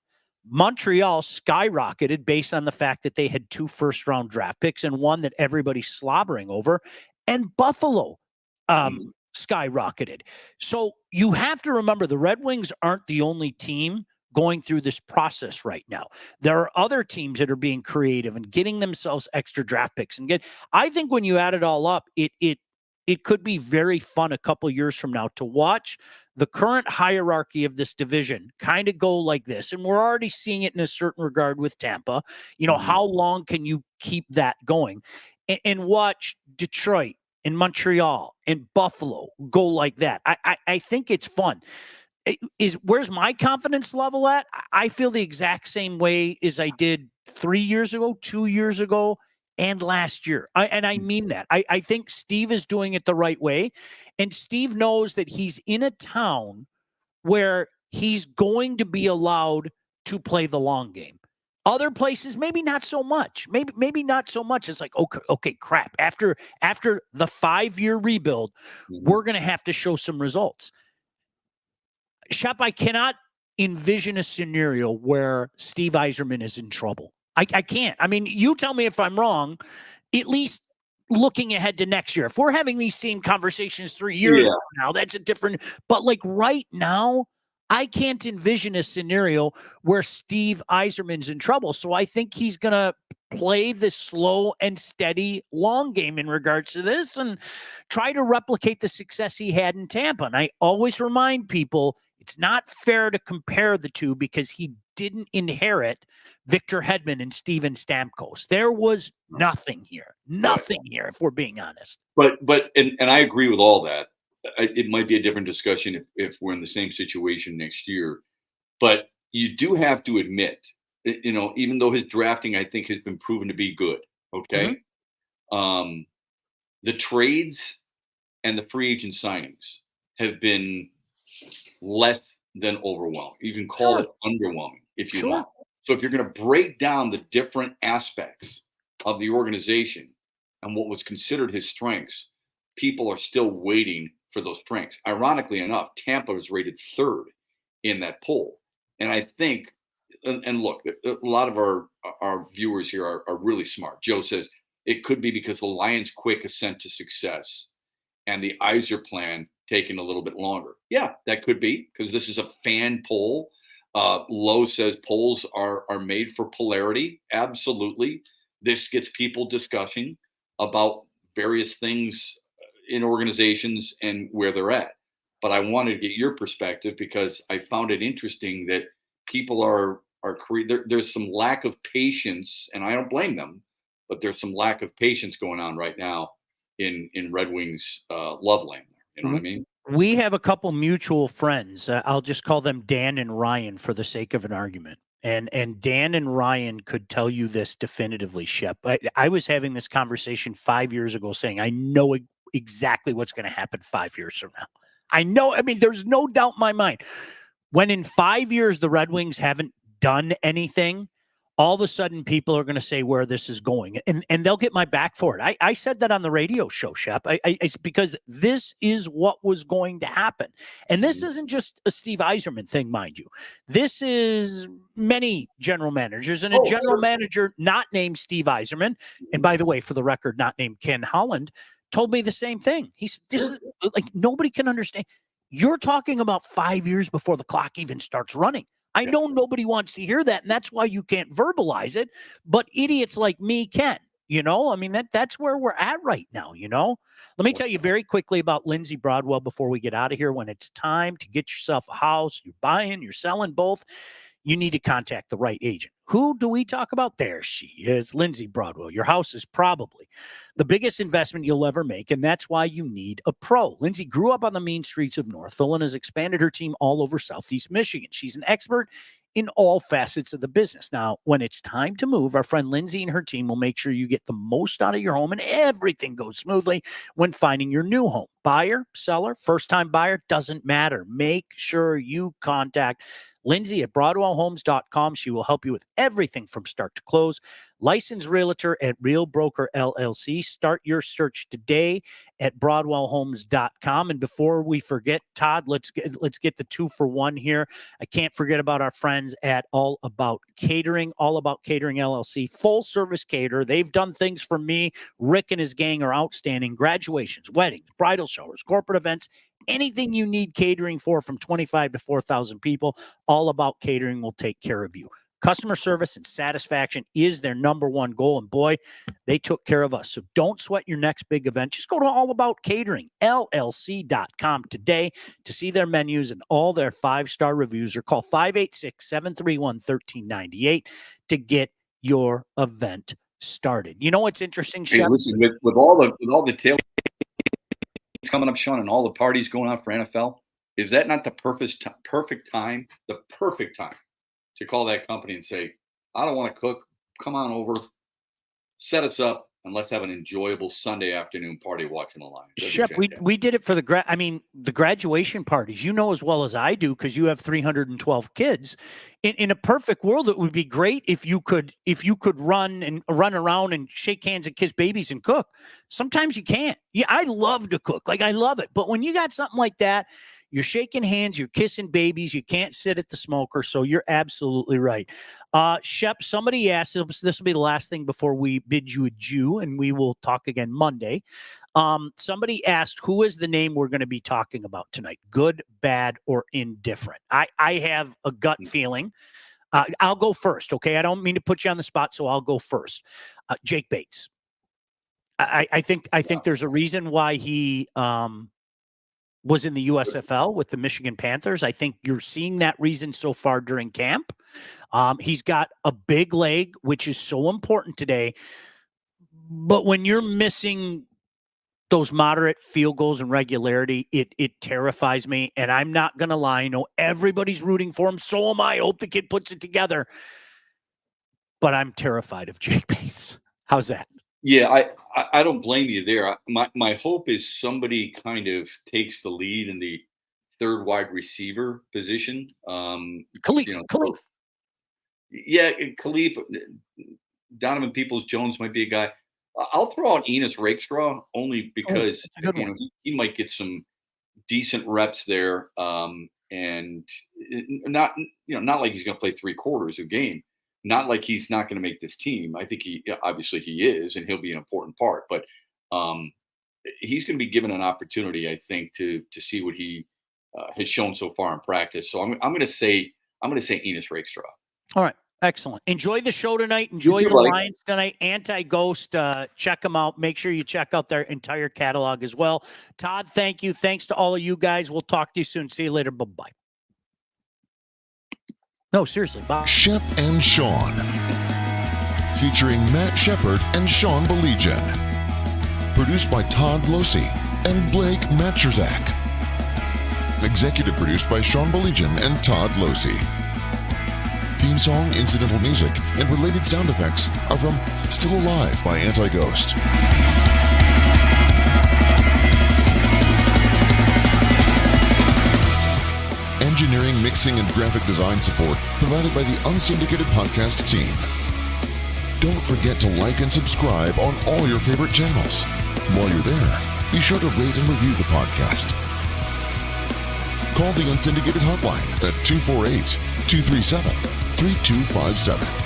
Speaker 2: Montreal skyrocketed based on the fact that they had 2 first-round draft picks and one that everybody's slobbering over, and Buffalo skyrocketed. So you have to remember, the Red Wings aren't the only team going through this process right now. There are other teams that are being creative and getting themselves extra draft picks. And I think when you add it all up, it could be very fun a couple years from now to watch the current hierarchy of this division kind of go like this. And we're already seeing it in a certain regard with Tampa. How long can you keep that going? And watch Detroit and Montreal and Buffalo go like that. I think it's fun. Where's my confidence level at? I feel the exact same way as I did 3 years ago, 2 years ago, and last year. I mean that. I think Steve is doing it the right way. And Steve knows that he's in a town where he's going to be allowed to play the long game. Other places, maybe not so much. Maybe not so much. It's like, okay, crap. After the 5-year rebuild, we're going to have to show some results. Shep, I cannot envision a scenario where Steve Yzerman is in trouble. I can't. I mean, you tell me if I'm wrong, at least looking ahead to next year. If we're having these same conversations 3 years from now, that's a different, but like right now, I can't envision a scenario where Steve Yzerman's in trouble. So I think he's going to play the slow and steady long game in regards to this and try to replicate the success he had in Tampa. And I always remind people it's not fair to compare the two because he didn't inherit Victor Hedman and Steven Stamkos. There was nothing here, if we're being honest.
Speaker 3: But I agree with all that. It might be a different discussion if we're in the same situation next year. But you do have to admit, that, even though his drafting, I think, has been proven to be good. Okay. Mm-hmm. The trades and the free agent signings have been less than overwhelming. You can call it underwhelming if you want. So if you're going to break down the different aspects of the organization and what was considered his strengths, people are still waiting for those strengths. Ironically enough, Tampa was rated 3rd in that poll. And I think, and look, a lot of our viewers here are really smart. Joe says it could be because the Lions' quick ascent to success and the Yzer plan taking a little bit longer. Yeah, that could be because this is a fan poll. Lowe says polls are made for polarity. Absolutely. This gets people discussing about various things in organizations and where they're at. But I wanted to get your perspective because I found it interesting that people are there's some lack of patience, and I don't blame them, but there's some lack of patience going on right now in Red Wings love land. You know what I mean?
Speaker 2: We have a couple mutual friends. I'll just call them Dan and Ryan for the sake of an argument. And Dan and Ryan could tell you this definitively, Shep. I was having this conversation 5 years ago saying, I know exactly what's going to happen 5 years from now. I know. I mean, there's no doubt in my mind. When in 5 years, the Red Wings haven't done anything, all of a sudden people are going to say where this is going, and they'll get my back for it. I said that on the radio show, Shep, it's because this is what was going to happen. And this isn't just a Steve Yzerman thing, mind you. This is many general managers, and a general manager not named Steve Yzerman, and by the way, for the record, not named Ken Holland, told me the same thing. He said, this is like, nobody can understand. You're talking about 5 years before the clock even starts running. I know nobody wants to hear that, and that's why you can't verbalize it, but idiots like me can. I mean, that's where we're at right now, Let me tell you very quickly about Lindsay Broadwell before we get out of here. When it's time to get yourself a house, you're buying, you're selling both, you need to contact the right agent. Who do we talk about? There she is, Lindsay Broadwell. Your house is probably the biggest investment you'll ever make, and that's why you need a pro. Lindsay grew up on the mean streets of Northville and has expanded her team all over Southeast Michigan. She's an expert in all facets of the business. Now, when it's time to move, our friend Lindsay and her team will make sure you get the most out of your home and everything goes smoothly when finding your new home. Buyer, seller, first-time buyer, doesn't matter. Make sure you contact Lindsay at BroadwellHomes.com. She will help you with everything from start to close. Licensed realtor at Real Broker LLC. Start your search today at BroadwellHomes.com. And before we forget, Todd, let's get the 2-for-1 here. I can't forget about our friends at All About Catering. All About Catering LLC, full service caterer. They've done things for me. Rick and his gang are outstanding. Graduations, weddings, bridal showers, corporate events, anything you need catering for from 25 to 4,000 people. All About Catering will take care of you. Customer service and satisfaction is their number one goal. And boy, they took care of us. So don't sweat your next big event. Just go to All About Catering, LLC.com today to see their menus and all their 5-star reviews, or call 586-731-1398 to get your event started. You know what's interesting, Shep?
Speaker 3: Hey, listen, with all the tail coming up, Sean, and all the parties going on for NFL, is that not the perfect time to call that company and say, I don't want to cook. Come on over, set us up, and let's have an enjoyable Sunday afternoon party watching the Lions.
Speaker 2: Shep, we did it for the graduation parties, as well as I do, because you have 312 kids. In a perfect world, it would be great if you could run around and shake hands and kiss babies and cook. Sometimes you can't. Yeah, I love to cook. Like, I love it. But when you got something like that, you're shaking hands, you're kissing babies, you can't sit at the smoker. So you're absolutely right. Shep, somebody asked, this will be the last thing before we bid you adieu, and we will talk again Monday. Somebody asked, who is the name we're going to be talking about tonight? Good, bad, or indifferent? I have a gut feeling. I'll go first, okay? I don't mean to put you on the spot, so I'll go first. Jake Bates. I think there's a reason why he was in the USFL with the Michigan Panthers. I think you're seeing that reason so far during camp. He's got a big leg, which is so important today. But when you're missing those moderate field goals and regularity, it terrifies me. And I'm not going to lie. I know everybody's rooting for him. So am I. Hope the kid puts it together. But I'm terrified of Jake Bates. How's that?
Speaker 3: Yeah, I don't blame you there. My hope is somebody kind of takes the lead in the third wide receiver position.
Speaker 2: Khalif.
Speaker 3: Yeah, Khalif. Donovan Peoples-Jones might be a guy. I'll throw out Enos Rakestraw only because he might get some decent reps there, and not like he's going to play 3 quarters a game. Not like he's not going to make this team. I think obviously he is, and he'll be an important part. But he's going to be given an opportunity, I think, to see what he has shown so far in practice. So I'm going to say Enos Rakestraw.
Speaker 2: All right, excellent. Enjoy the show tonight. Enjoy the Lions tonight. Anti-Ghost. Check them out. Make sure you check out their entire catalog as well. Todd, thank you. Thanks to all of you guys. We'll talk to you soon. See you later. Bye-bye. No, seriously, bye.
Speaker 1: Shep and Sean, featuring Matt Shepard and Sean Baligian. Produced by Todd Losey and Blake Matcherzak. Executive produced by Sean Baligian and Todd Losey. Theme song, incidental music, and related sound effects are from Still Alive by Anti-Ghost. Engineering, mixing, and graphic design support provided by the Unsyndicated Podcast team. Don't forget to like and subscribe on all your favorite channels. While you're there, be sure to rate and review the podcast. Call the Unsyndicated hotline at 248-237-3257.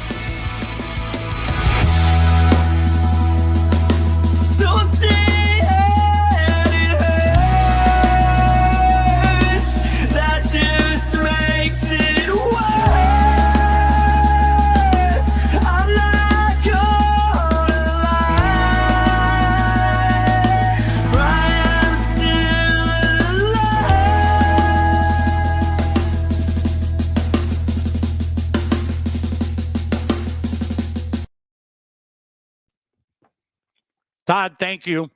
Speaker 2: Todd, thank you.